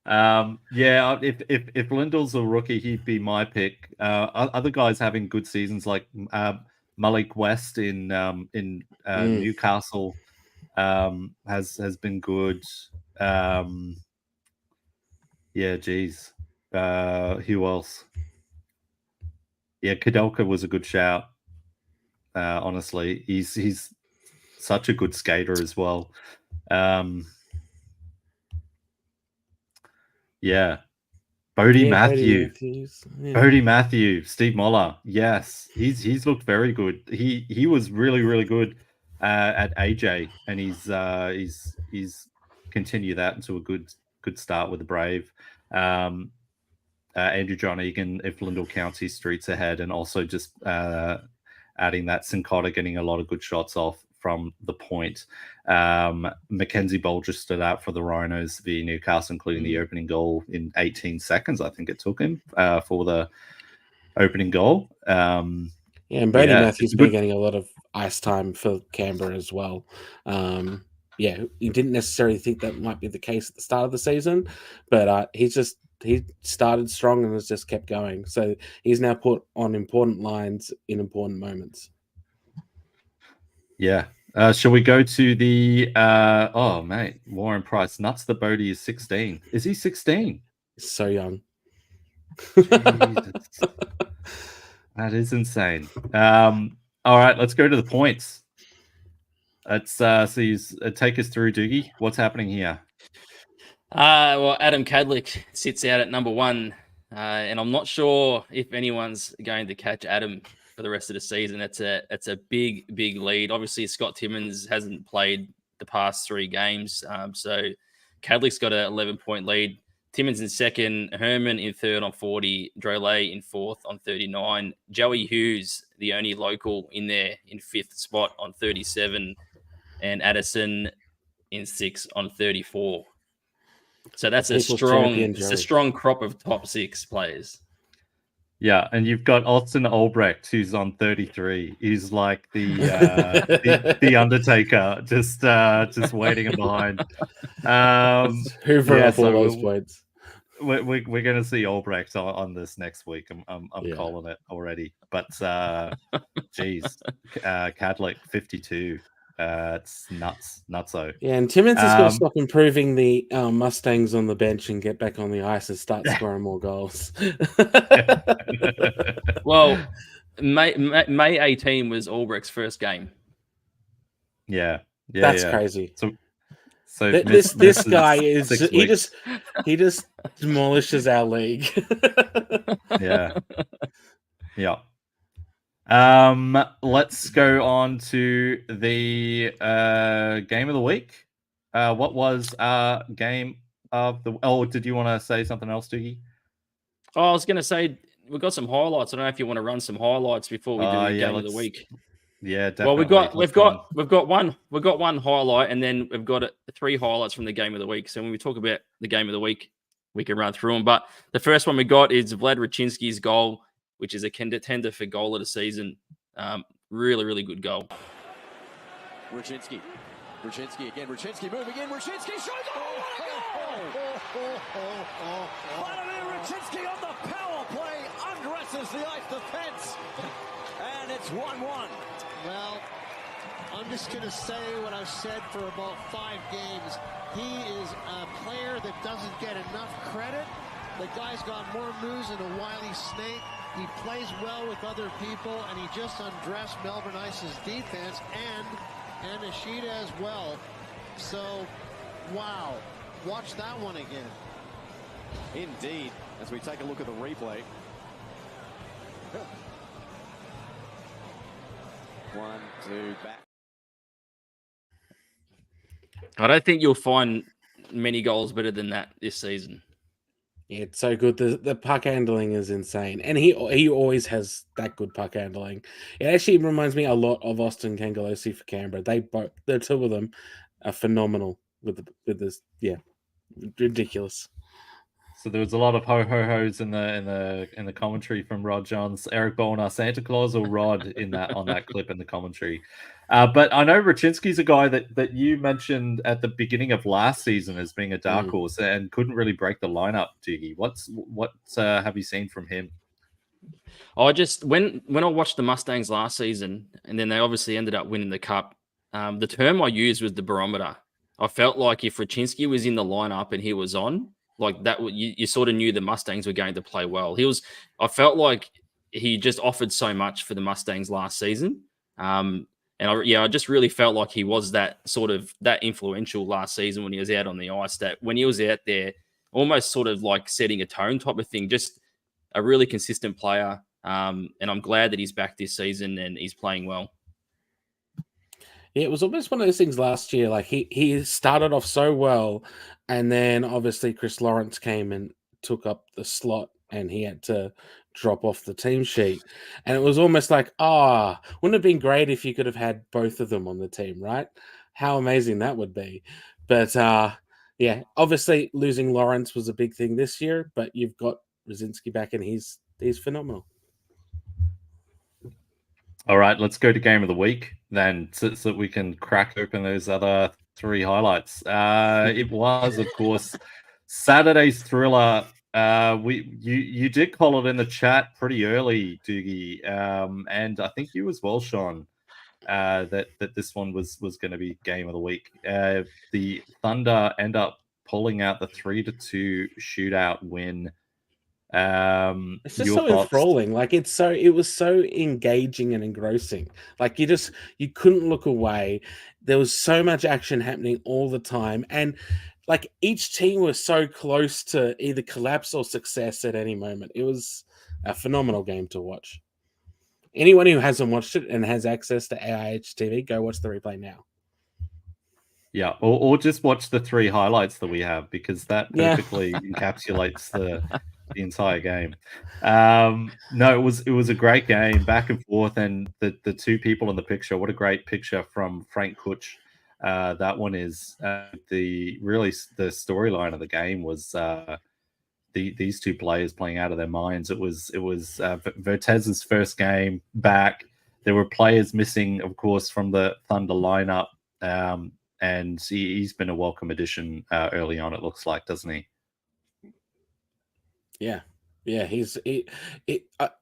If Lindell's a rookie, he'd be my pick. Other guys having good seasons like Malik West in Newcastle has been good. Who else? Yeah, Kadelka was a good shout. Honestly, he's such a good skater as well. Bodie Matthews. Bodie Matthews, Steve Moller. Yes, he's looked very good. He was really, really good at AJ, and he's continued that into a good start with the Brave. Andrew John Egan, if Lindell counts his streets ahead, and also just adding that Cincotta getting a lot of good shots off from the point. Mackenzie Bolger stood out for the Rhinos via Newcastle, including the opening goal in 18 seconds. I think it took him for the opening goal. And Bodie Matthews been getting a lot of ice time for Canberra as well. You didn't necessarily think that might be the case at the start of the season, but he started strong and has just kept going. So he's now put on important lines in important moments. Yeah. Shall we go to the Warren Price? Nuts the Bodie is 16. Is he 16? He's so young. That is insane. All right, let's go to the points. Let's take us through, Doogie. What's happening here? Well, Adam Cadlick sits out at number 1, and I'm not sure if anyone's going to catch Adam for the rest of the season. It's a big lead. Obviously, Scott Timmins hasn't played the past 3 games, so Cadlick's got an 11-point lead. Timmins in second, Herman in third on 40, Drolet in fourth on 39, Joey Hughes, the only local in there, in fifth spot on 37, and Addison in sixth on 34. So that's a strong crop of top 6 players. Yeah, and you've got Austin Albrecht, who's on 33. He's like the Undertaker, just waiting in behind. Hoover up all those points. We're going to see Albrecht on this next week. I'm calling it already. But geez, Cadlick 52. It's nutso. Yeah, and Timmins has got to stop improving the Mustangs on the bench and get back on the ice and start scoring more goals. Well, May 18 was Albrecht's first game. Yeah, that's crazy. So this guy is he just demolishes our league. Yeah. Let's go on to the game of the week. What was our game of the? Oh, did you want to say something else, Doogie? Oh, I was going to say we've got some highlights. I don't know if you want to run some highlights before we do the game of the week. Yeah, definitely. Well, we've got one highlight, and then we've got 3 highlights from the game of the week. So when we talk about the game of the week, we can run through them. But the first one we got is Vlad Raczynski's goal, which is a contender for goal of the season. Really good goal. Raczynski again. Raczynski moving in. Raczynski shoots. Oh, what a goal! Vladimir Raczynski on the power play undresses the ice defense, and it's 1-1. Well, I'm just going to say what I've said for about 5 games. He is a player that doesn't get enough credit. The guy's got more moves than a wily snake. He plays well with other people, and he just undressed Melbourne Ice's defense and Ishida as well. So, wow. Watch that one again. Indeed, as we take a look at the replay. 1, 2, back. I don't think you'll find many goals better than that this season. Yeah, it's so good. The puck handling is insane, and he always has that good puck handling. It actually reminds me a lot of Austin Kangalosi for Canberra. The 2 of them are phenomenal with this. Yeah, ridiculous. So there was a lot of ho-ho-hos in the commentary from Rod Johns. Eric Bolnar, Santa Claus or Rod on that clip in the commentary. But I know Raczynski's a guy that you mentioned at the beginning of last season as being a dark horse and couldn't really break the lineup, Doogie. What have you seen from him? I just when I watched the Mustangs last season, and then they obviously ended up winning the cup. The term I used was the barometer. I felt like if Raczynski was in the lineup and he was on, like that, you sort of knew the Mustangs were going to play well. I felt like he just offered so much for the Mustangs last season. I just really felt like he was that influential last season when he was out on the ice, that when he was out there, almost sort of like setting a tone type of thing, just a really consistent player. And I'm glad that he's back this season and he's playing well. Yeah, it was almost one of those things last year. Like he started off so well, and then obviously Chris Lawrence came and took up the slot, and he had to drop off the team sheet. And it was almost like, wouldn't it have been great if you could have had both of them on the team, right? How amazing that would be. But yeah, obviously losing Lawrence was a big thing this year, but you've got Raczynski back, and he's phenomenal. All right, let's go to game of the week then, so that we can crack open those other 3 highlights. It was, of course, Saturday's thriller. You did call it in the chat pretty early, Doogie, and I think you as well, Sean, that this one was going to be game of the week. The Thunder end up pulling out the 3-2 shootout win It's just Your so thoughts? enthralling. Like it was so engaging and engrossing. Like you couldn't look away. There was so much action happening all the time, and like each team was so close to either collapse or success at any moment. It was a phenomenal game to watch. Anyone who hasn't watched it and has access to AIH TV, go watch the replay now. Yeah, or just watch the 3 highlights that we have, because that Yeah. perfectly encapsulates the entire game. No, it was a great game, back and forth, and the two people in the picture. What a great picture from Frank Kutch. That one is the storyline of the game was these two players playing out of their minds. It was Vertez's first game back. There were players missing, of course, from the Thunder lineup. And he's been a welcome addition early on, it looks like, doesn't he? Yeah. I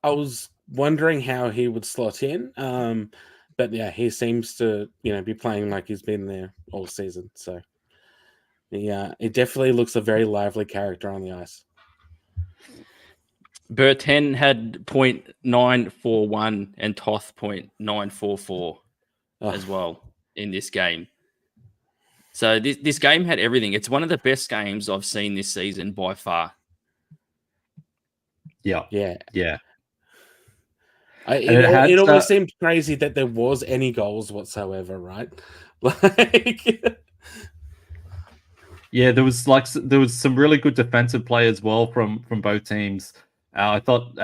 was wondering how he would slot in, but yeah, he seems to be playing like he's been there all season. So yeah, it definitely looks a very lively character on the ice. Berten had 0.941 and Toth 0.944 as well in this game. So this game had everything. It's one of the best games I've seen this season by far. Yeah. It almost seemed crazy that there was any goals whatsoever, right? Like, yeah, there was some really good defensive play as well from both teams. I thought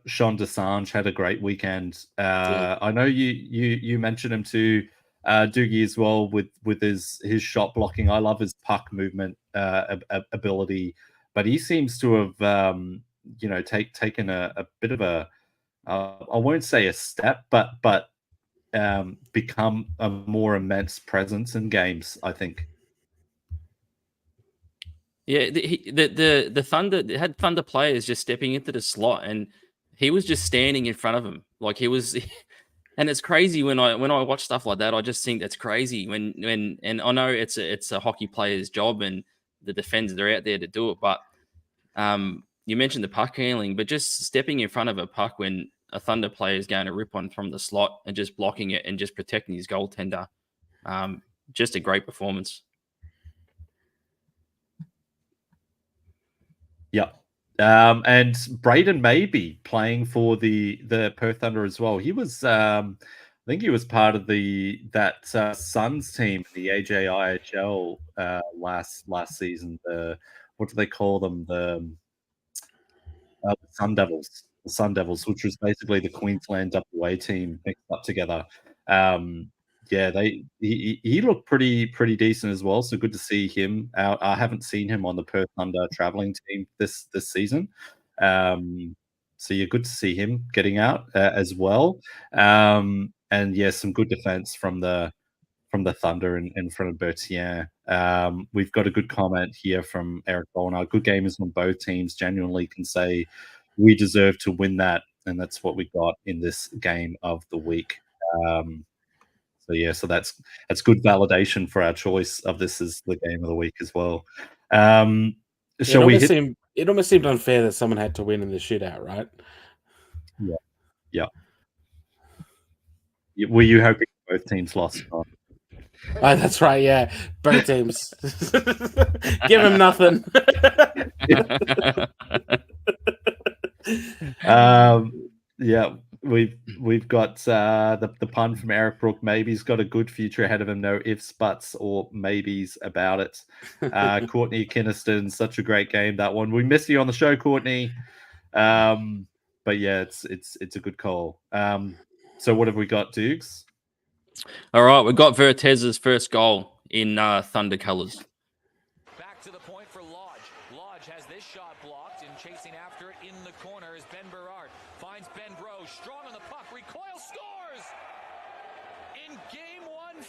Sean Desange had a great weekend. I know you mentioned him too, Doogie, as well, with his shot blocking. I love his puck movement ability, but he seems to have taken a bit of a I won't say a step, but become a more immense presence in games, I think. Yeah, the Thunder had Thunder players just stepping into the slot, and he was just standing in front of him, like he was. And it's crazy when I watch stuff like that. I just think that's crazy. And I know it's a hockey player's job, and the defenders are out there to do it. But you mentioned the puck handling, but just stepping in front of a puck when a Thunder player is going to rip one from the slot and just blocking it and just protecting his goaltender, just a great performance. Yeah. And Braden Maybe playing for the Perth Thunder as well. He was, I think he was part of that Suns team, the AIHL last season. What do they call them? The Sun Devils. The Sun Devils, which was basically the Queensland WA team mixed up together. Yeah, he looked pretty decent as well. So good to see him out. I haven't seen him on the Perth Thunder traveling team this season. So you're good to see him getting out as well. And yeah, some good defense from the Thunder in front of Bertien. We've got a good comment here from Eric Bolnar. Good gamers on both teams genuinely can say we deserve to win that, and that's what we got in this game of the week. So yeah, so that's good validation for our choice of this as the game of the week as well. Shall we hit? It almost seemed unfair that someone had to win in the shootout, right? Yeah. Were you hoping both teams lost? Oh, that's right. Yeah, both teams. Give him nothing. Yeah, we've got the pun from Eric Brook. Maybe he's got a good future ahead of him. No ifs, buts, or maybes about it. Courtney Kinniston, such a great game, that one. We missed you on the show, Courtney. But yeah, it's a good call. So what have we got, Dukes? All right, we've got Vertez's first goal in Thunder colours. Back to the point for Lodge. Lodge has this shot blocked, and chasing after it in the corner is Ben Berard. Finds Ben Bro, strong on the puck, recoils, scores! In game 150,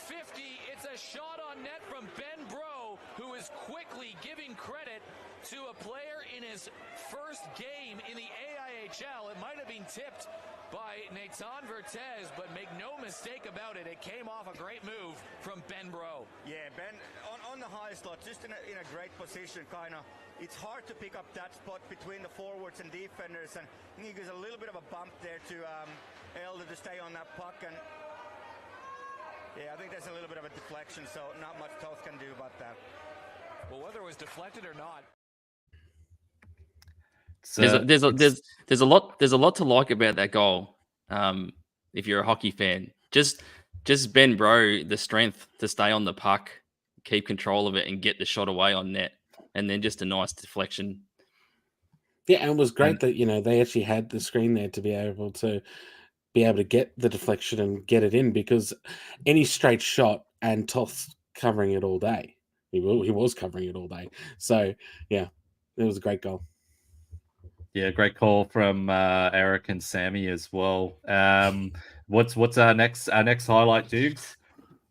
it's a shot on net from Ben Bro, who is quickly giving credit to a player in his first game in the AIHL. It might have been tipped by Nathan Vertez, but make no mistake about it, it came off a great move from Ben Bro. Yeah, Ben, on the high slot, just in a great position, kind of. It's hard to pick up that spot between the forwards and defenders, and I think he gives a little bit of a bump there to Elder to stay on that puck, and yeah, I think there's a little bit of a deflection, so not much Toth can do about that. Well, whether it was deflected or not. There's a lot to like about that goal. If you're a hockey fan, just Ben Bro, the strength to stay on the puck, keep control of it, and get the shot away on net, and then just a nice deflection. Yeah, and it was great that they actually had the screen there to be able to get the deflection and get it in, because any straight shot and Toth covering it all day. He was covering it all day. So yeah, it was a great goal. Yeah, great call from Eric and Sammy as well. What's our next highlight, Dukes?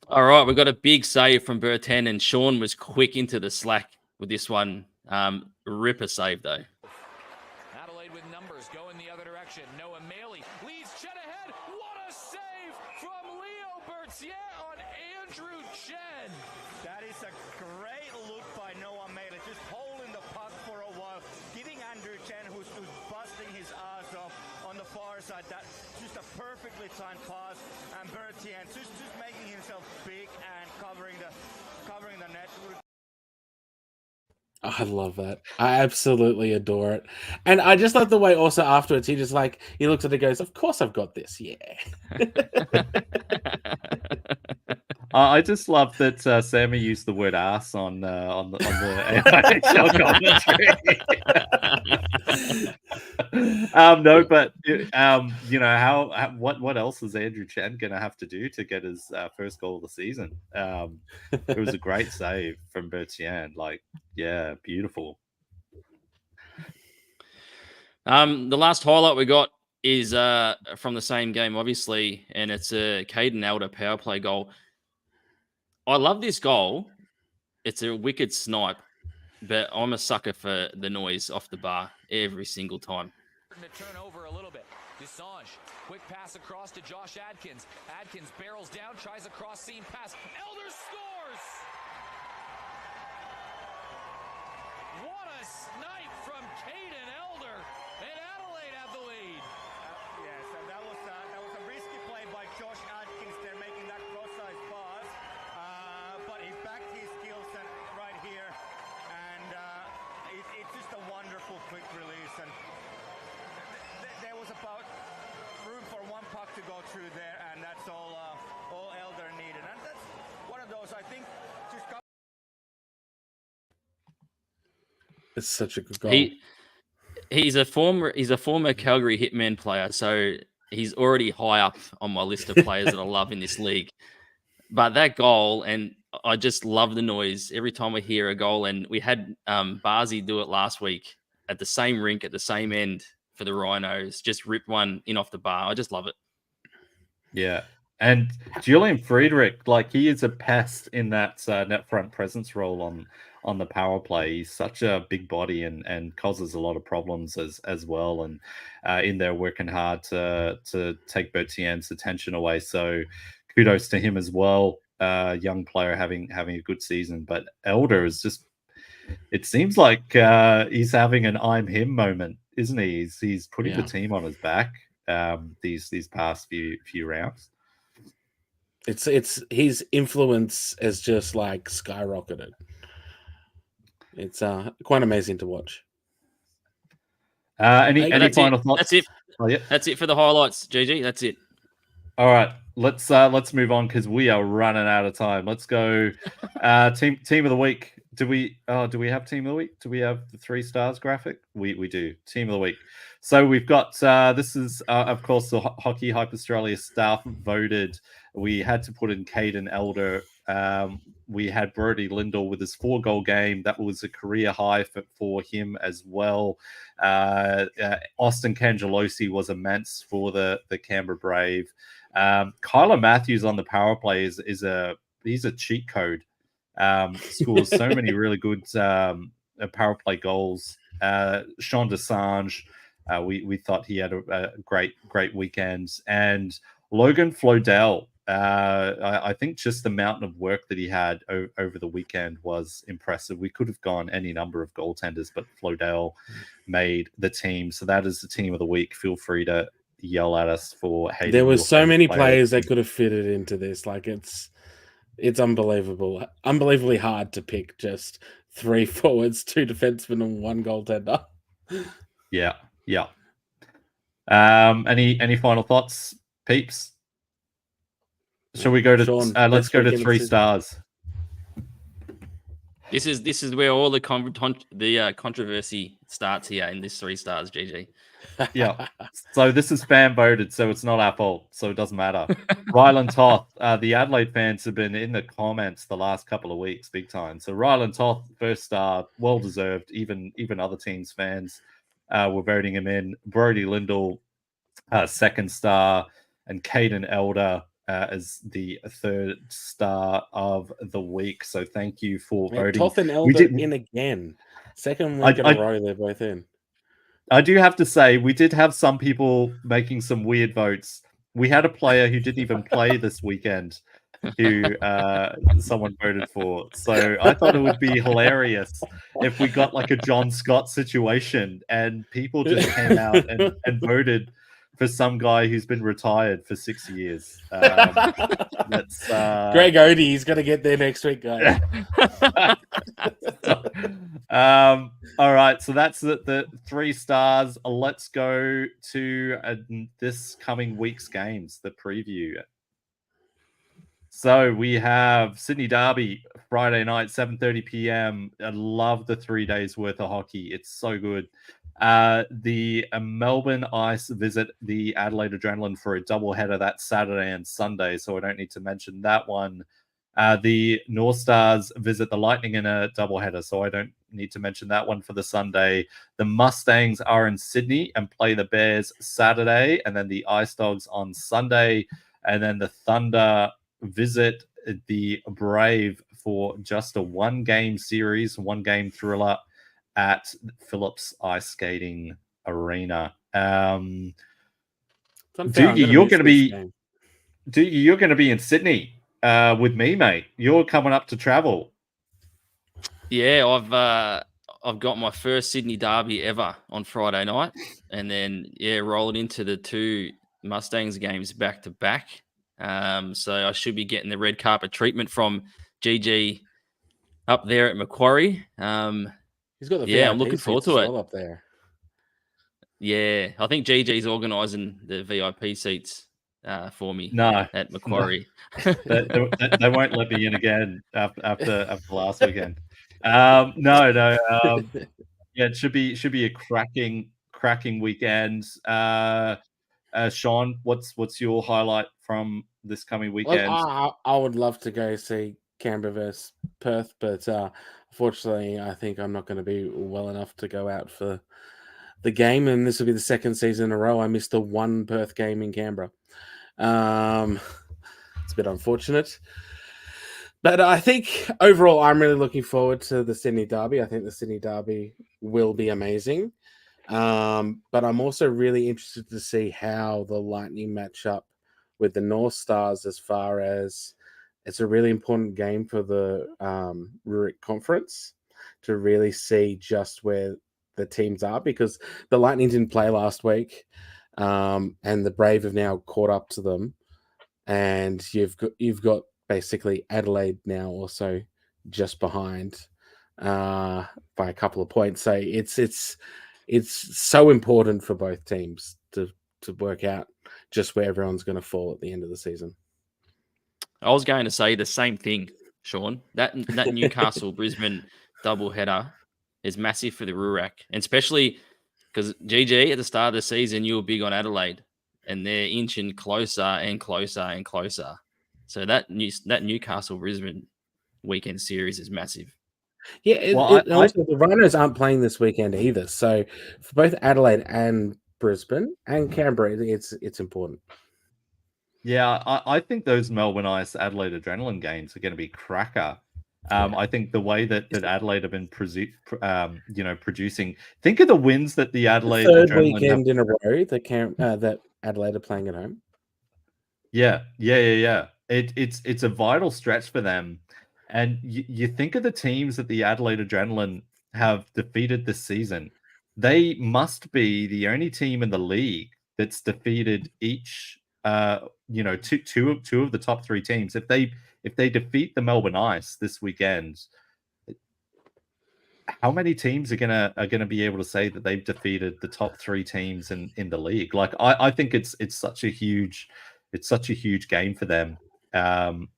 All right, we got a big save from Bertan, and Sean was quick into the slack with this one. Ripper save though. Adelaide with numbers going the other direction. Noah Maley leads Chen ahead. What a save from Leo Bertier on Andrew Chen. That is a great look by Noah Maley, just holding the puck for a while, giving Andrew Chen, who's busting his ass off on the far side. That's just a perfectly timed pass, and Bertier just making himself big and covering the net. I love that. I absolutely adore it. And I just love the way also afterwards he looks at it and goes, "Of course I've got this." Yeah. I just love that Sammy used the word ass on the AIHL commentary. No, but what else is Andrew Chen going to have to do to get his first goal of the season? It was a great save from Bertier. Yeah, beautiful. The last highlight we got is from the same game, obviously, and it's a Caden Elder power play goal. I love this goal. It's a wicked snipe, but I'm a sucker for the noise off the bar every single time. To turn over a little bit. Desange, quick pass across to Josh Adkins. Adkins barrels down, tries a cross seam pass. Elder scores! What a snipe from Caden Elder, and Adelaide have the lead. Yes, and that was a risky play by Josh Adkins there, making that cross-side pass. But he backed his skills right here, and it's just a wonderful quick release. And there was about room for one puck to go through there, and that's all Elder needed. And that's one of those, I think, just. It's such a good goal. He's a former Calgary Hitman player, so he's already high up on my list of players that I love in this league. But that goal, and I just love the noise every time we hear a goal. And we had Barzi do it last week at the same rink at the same end for the Rhinos. Just rip one in off the bar. I just love it. Yeah. And Julian Friedrich, he is a pest in that net front presence role on the power play. He's such a big body and causes a lot of problems as well. And in there working hard to take Bertien's attention away. So kudos to him as well. Young player having a good season. But Elder is just, it seems like he's having an I'm him moment, isn't he? He's putting the team on his back these past few rounds. It's his influence has just skyrocketed. It's quite amazing to watch. Any final thoughts? That's it. Oh, yeah. That's it for the highlights, GG. That's it. All right, let's move on because we are running out of time. Let's go. Team of the week. Do we have team of the week? Do we have the 3 stars graphic? We do. Team of the week. So we've got this is of course the Hockey Hype Australia staff voted. We had to put in Caden Elder. We had Brody Lindell with his 4-goal game. That was a career high for him as well. Austin Cangelosi was immense for the Canberra Brave. Kyler Matthews on the power play he's a cheat code. Scores so many really good power play goals. Sean Desange, we thought he had a great weekend, and Logan Flodell I think just the mountain of work that he had over the weekend was impressive. We could have gone any number of goaltenders, but Flodell made the team. So that is the team of the week. Feel free to yell at us for hating. There were your so favorite many player. players that could have fitted into this. Like it's unbelievably hard to pick just 3 forwards, 2 defensemen, and 1 goaltender. Yeah. Any final thoughts, peeps? Shall we go to Sean, let's go to weekend 3 decision. stars. This is where all the controversy starts here in this 3 stars, GG. Yeah. So this is fan voted, so it's not our fault, so it doesn't matter. Ryland Toth, the Adelaide fans have been in the comments the last couple of weeks, big time. So Ryland Toth, first star, well deserved. Even other teams' fans were voting him in. Brody Lindell, second star, and Caden Elder as the 3rd star of the week. So thank you for voting. Toth and Elder in again. Second week in a row, they're both in. I do have to say, we did have some people making some weird votes. We had a player who didn't even play this weekend who someone voted for. So I thought it would be hilarious if we got like a John Scott situation and people just came out and voted for some guy who's been retired for 6 years. That's Greg Odie, he's going to get there next week, guys. All right, so that's the 3 stars. Let's go to this coming week's games, the preview. So we have Sydney Derby Friday night, 7:30 p.m. I love the 3 days worth of hockey. It's so good. The Melbourne Ice visit the Adelaide Adrenaline for a doubleheader that Saturday and Sunday, so I don't need to mention that one. The North Stars visit the Lightning in a doubleheader, so I don't need to mention that one for the Sunday. The Mustangs are in Sydney and play the Bears Saturday, and then the Ice Dogs on Sunday, and then the Thunder visit the Brave for just a 1-game series, 1-game thriller at Phillips Ice Skating Arena. Doogie, you're going to be in Sydney with me, mate. You're coming up to travel. Yeah, I've got my first Sydney Derby ever on Friday night, and then rolling into the 2 Mustangs games back to back. So I should be getting the red carpet treatment from GG up there at Macquarie. He's got the VIP I'm looking forward to it. up there. Yeah, I think GG's organising the VIP seats for me. No, at Macquarie. No. They won't let me in again after last weekend. No. Yeah, it should be a cracking weekend. Sean, what's your highlight from this coming weekend? I would love to go see Canberra versus Perth, but unfortunately, I think I'm not going to be well enough to go out for the game, and this will be the 2nd season in a row I missed the 1 Perth game in Canberra. It's a bit unfortunate. But I think overall, I'm really looking forward to the Sydney Derby. I think the Sydney Derby will be amazing. But I'm also really interested to see how the Lightning match up with the North Stars, as far as it's a really important game for the Rurik Conference to really see just where the teams are, because the Lightning didn't play last week, and the Brave have now caught up to them, and you've got basically Adelaide now also just behind by a couple of points. So it's so important for both teams to work out just where everyone's going to fall at the end of the season. I was going to say the same thing, Sean. That Newcastle Brisbane doubleheader is massive for the Rurak, and especially because GG at the start of the season you were big on Adelaide, and they're inching closer and closer and closer. So that Newcastle Brisbane weekend series is massive. Yeah, also the Rhinos aren't playing this weekend either. So for both Adelaide and Brisbane and Canberra, it's important. Yeah, I think those Melbourne Ice Adelaide Adrenaline games are going to be cracker. I think the way that Adelaide have been producing. Think of the wins that the Adelaide third Adrenaline weekend in a row that Adelaide are playing at home. Yeah. it's a vital stretch for them. And you think of the teams that the Adelaide Adrenaline have defeated this season. They must be the only team in the league that's defeated each, two of the top three teams. If they defeat the Melbourne Ice this weekend, how many teams are gonna be able to say that they've defeated the top three teams in the league? Like I think it's such a huge game for them.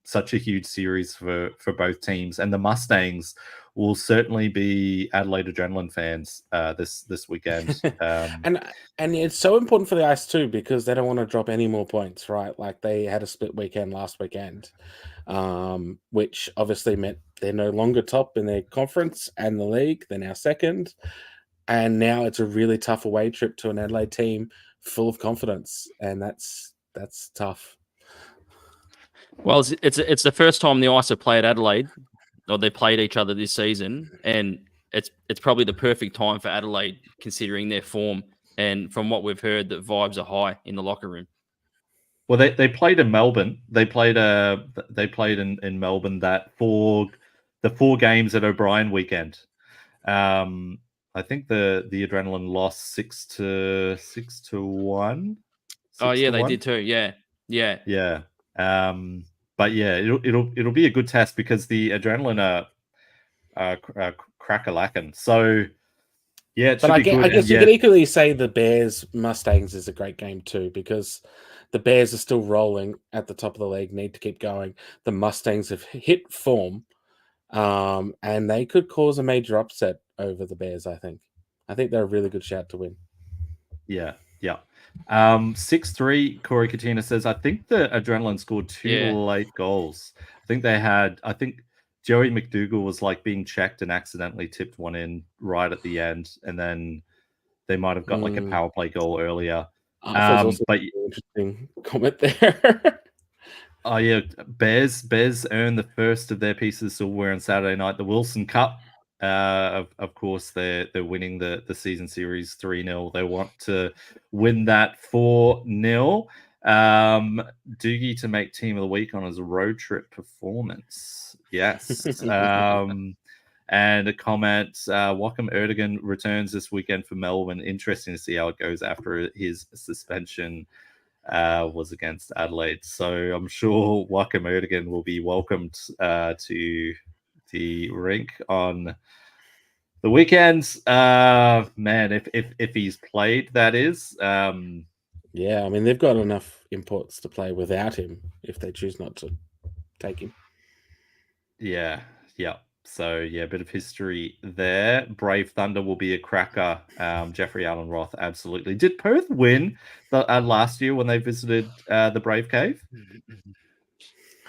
Such a huge series for both teams, and the Mustangs will certainly be Adelaide Adrenaline fans this weekend. And it's so important for the Ice too, because they don't want to drop any more points, right? Like they had a split weekend last weekend, which obviously meant they're no longer top in their conference and the league. They're now second, and now it's a really tough away trip to an Adelaide team full of confidence, and that's tough. Well, it's the first time the Ice have played Adelaide, or they played each other this season, and it's probably the perfect time for Adelaide considering their form. And from what we've heard, that vibes are high in the locker room. Well, they played in Melbourne. They played in Melbourne for the 4 games at O'Brien weekend. I think the Adrenaline lost 6-1. Oh yeah, they did too. Yeah. But yeah, it'll be a good test because the Adrenaline are crack-a-lacking. So yeah, it should be good. I guess you could equally say the Bears Mustangs is a great game too, because the Bears are still rolling at the top of the league, need to keep going. The Mustangs have hit form, and they could cause a major upset over the Bears. I think they're a really good shout to win. Yeah. 6-3, Corey Katina says, I think the Adrenaline scored 2 late goals. I think Joey McDougall was like being checked and accidentally tipped one in right at the end, and then they might have got like a power play goal earlier. Also but interesting comment there. Oh yeah, Bears earned the first of their pieces of silverware on Saturday night, the Wilson Cup. Of course, they're winning the season series 3-0. They want to win that 4-0. Doogie to make team of the week on his road trip performance. Yes. And a comment, Wacom Erdogan returns this weekend for Melbourne. Interesting to see how it goes after his suspension was against Adelaide. So I'm sure Wacom Erdogan will be welcomed to the rink on the weekends. Man, if he's played, that is. Yeah, I mean, they've got enough imports to play without him if they choose not to take him. Yeah. So, yeah, a bit of history there. Brave Thunder will be a cracker. Jeffrey Allen Roth, absolutely. Did Perth win last year when they visited the Brave Cave?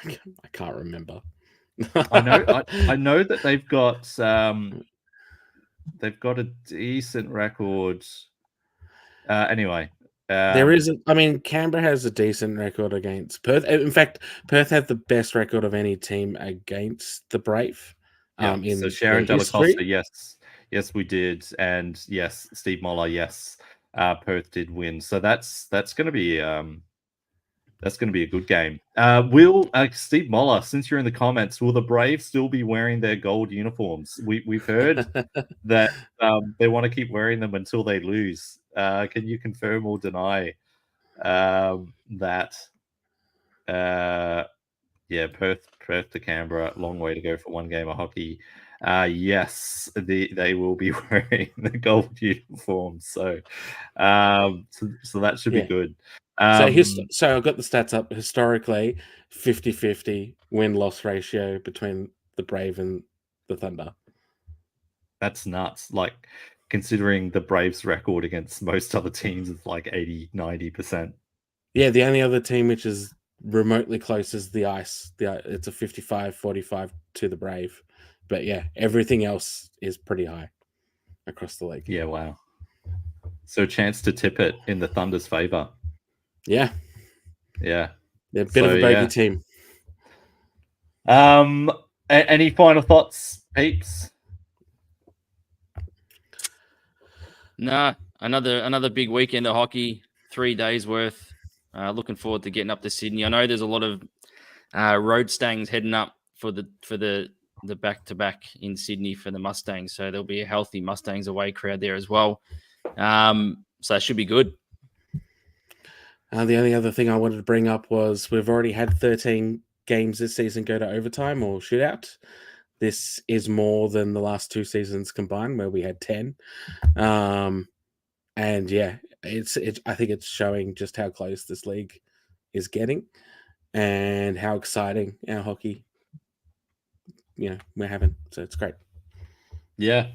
I can't remember. I know that they've got a decent record. Anyway. There isn't. I mean, Canberra has a decent record against Perth. In fact, Perth have the best record of any team against the Brave. So Sharon Delacosta, yes, we did, and yes, Steve Moller, yes, Perth did win. So that's going to be a good game. Will Steve Moller, since you're in the comments, will the Braves still be wearing their gold uniforms? We've heard that they want to keep wearing them until they lose. Can you confirm or deny that? Yeah, Perth to Canberra, long way to go for one game of hockey. Yes, they will be wearing the gold uniforms. So that should be good. So I've got the stats up. Historically, 50-50 win-loss ratio between the Brave and the Thunder. That's nuts. Like, considering the Braves' record against most other teams is like 80-90%. Yeah, the only other team which is remotely close is the Ice. It's a 55-45 to the Brave. But yeah, everything else is pretty high across the league. Yeah, wow. So a chance to tip it in the Thunder's favor. Yeah. Yeah. They're a bit of a bogey team. Any final thoughts, peeps? Nah, another big weekend of hockey, 3 days worth. Looking forward to getting up to Sydney. I know there's a lot of Road Stangs heading up for the back-to-back in Sydney for the Mustangs. So there'll be a healthy Mustangs away crowd there as well. So it should be good. The only other thing I wanted to bring up was we've already had 13 games this season go to overtime or shootout. This is more than the last 2 seasons combined, where we had 10. And yeah, I think it's showing just how close this league is getting and how exciting our hockey, we're having. So it's great. Yeah.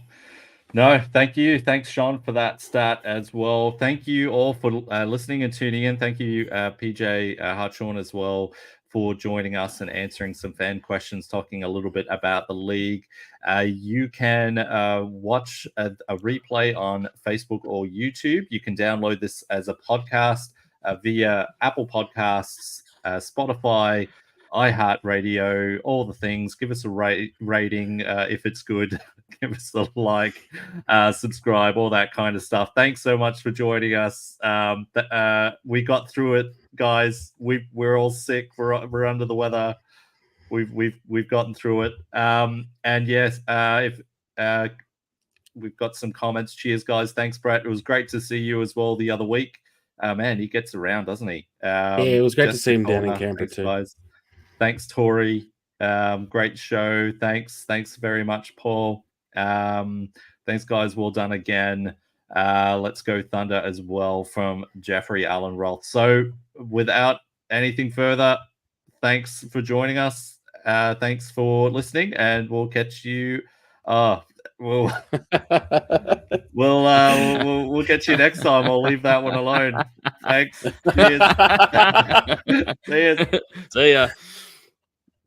No, thank you. Thanks, Sean, for that stat as well. Thank you all for listening and tuning in. Thank you, PJ Hartshorne, as well, for joining us and answering some fan questions, talking a little bit about the league. You can watch a replay on Facebook or YouTube. You can download this as a podcast via Apple Podcasts, Spotify, iHeartRadio, all the things. Give us a rating if it's good. Give us a like, subscribe, all that kind of stuff. Thanks so much for joining us. We got through it, guys. We're all sick. We're under the weather. We've gotten through it. And yes, if we've got some comments. Cheers, guys. Thanks, Brett. It was great to see you as well the other week. Man, he gets around, doesn't he? Yeah, it was great to see him down in Canberra too. Guys. Thanks, Tori. Great show. Thanks very much, Paul. Thanks, guys. Well done again. Let's go Thunder as well from Jeffrey Allen Roth. So without anything further, thanks for joining us. Thanks for listening, and we'll catch you. We'll get you next time. I'll leave that one alone. Thanks. Cheers. See ya.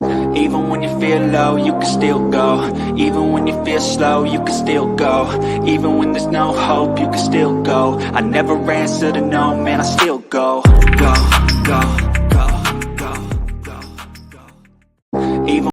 Even when you feel low, you can still go. Even when you feel slow, you can still go. Even when there's no hope, you can still go. I never answer to no, man, I still go. Go, go.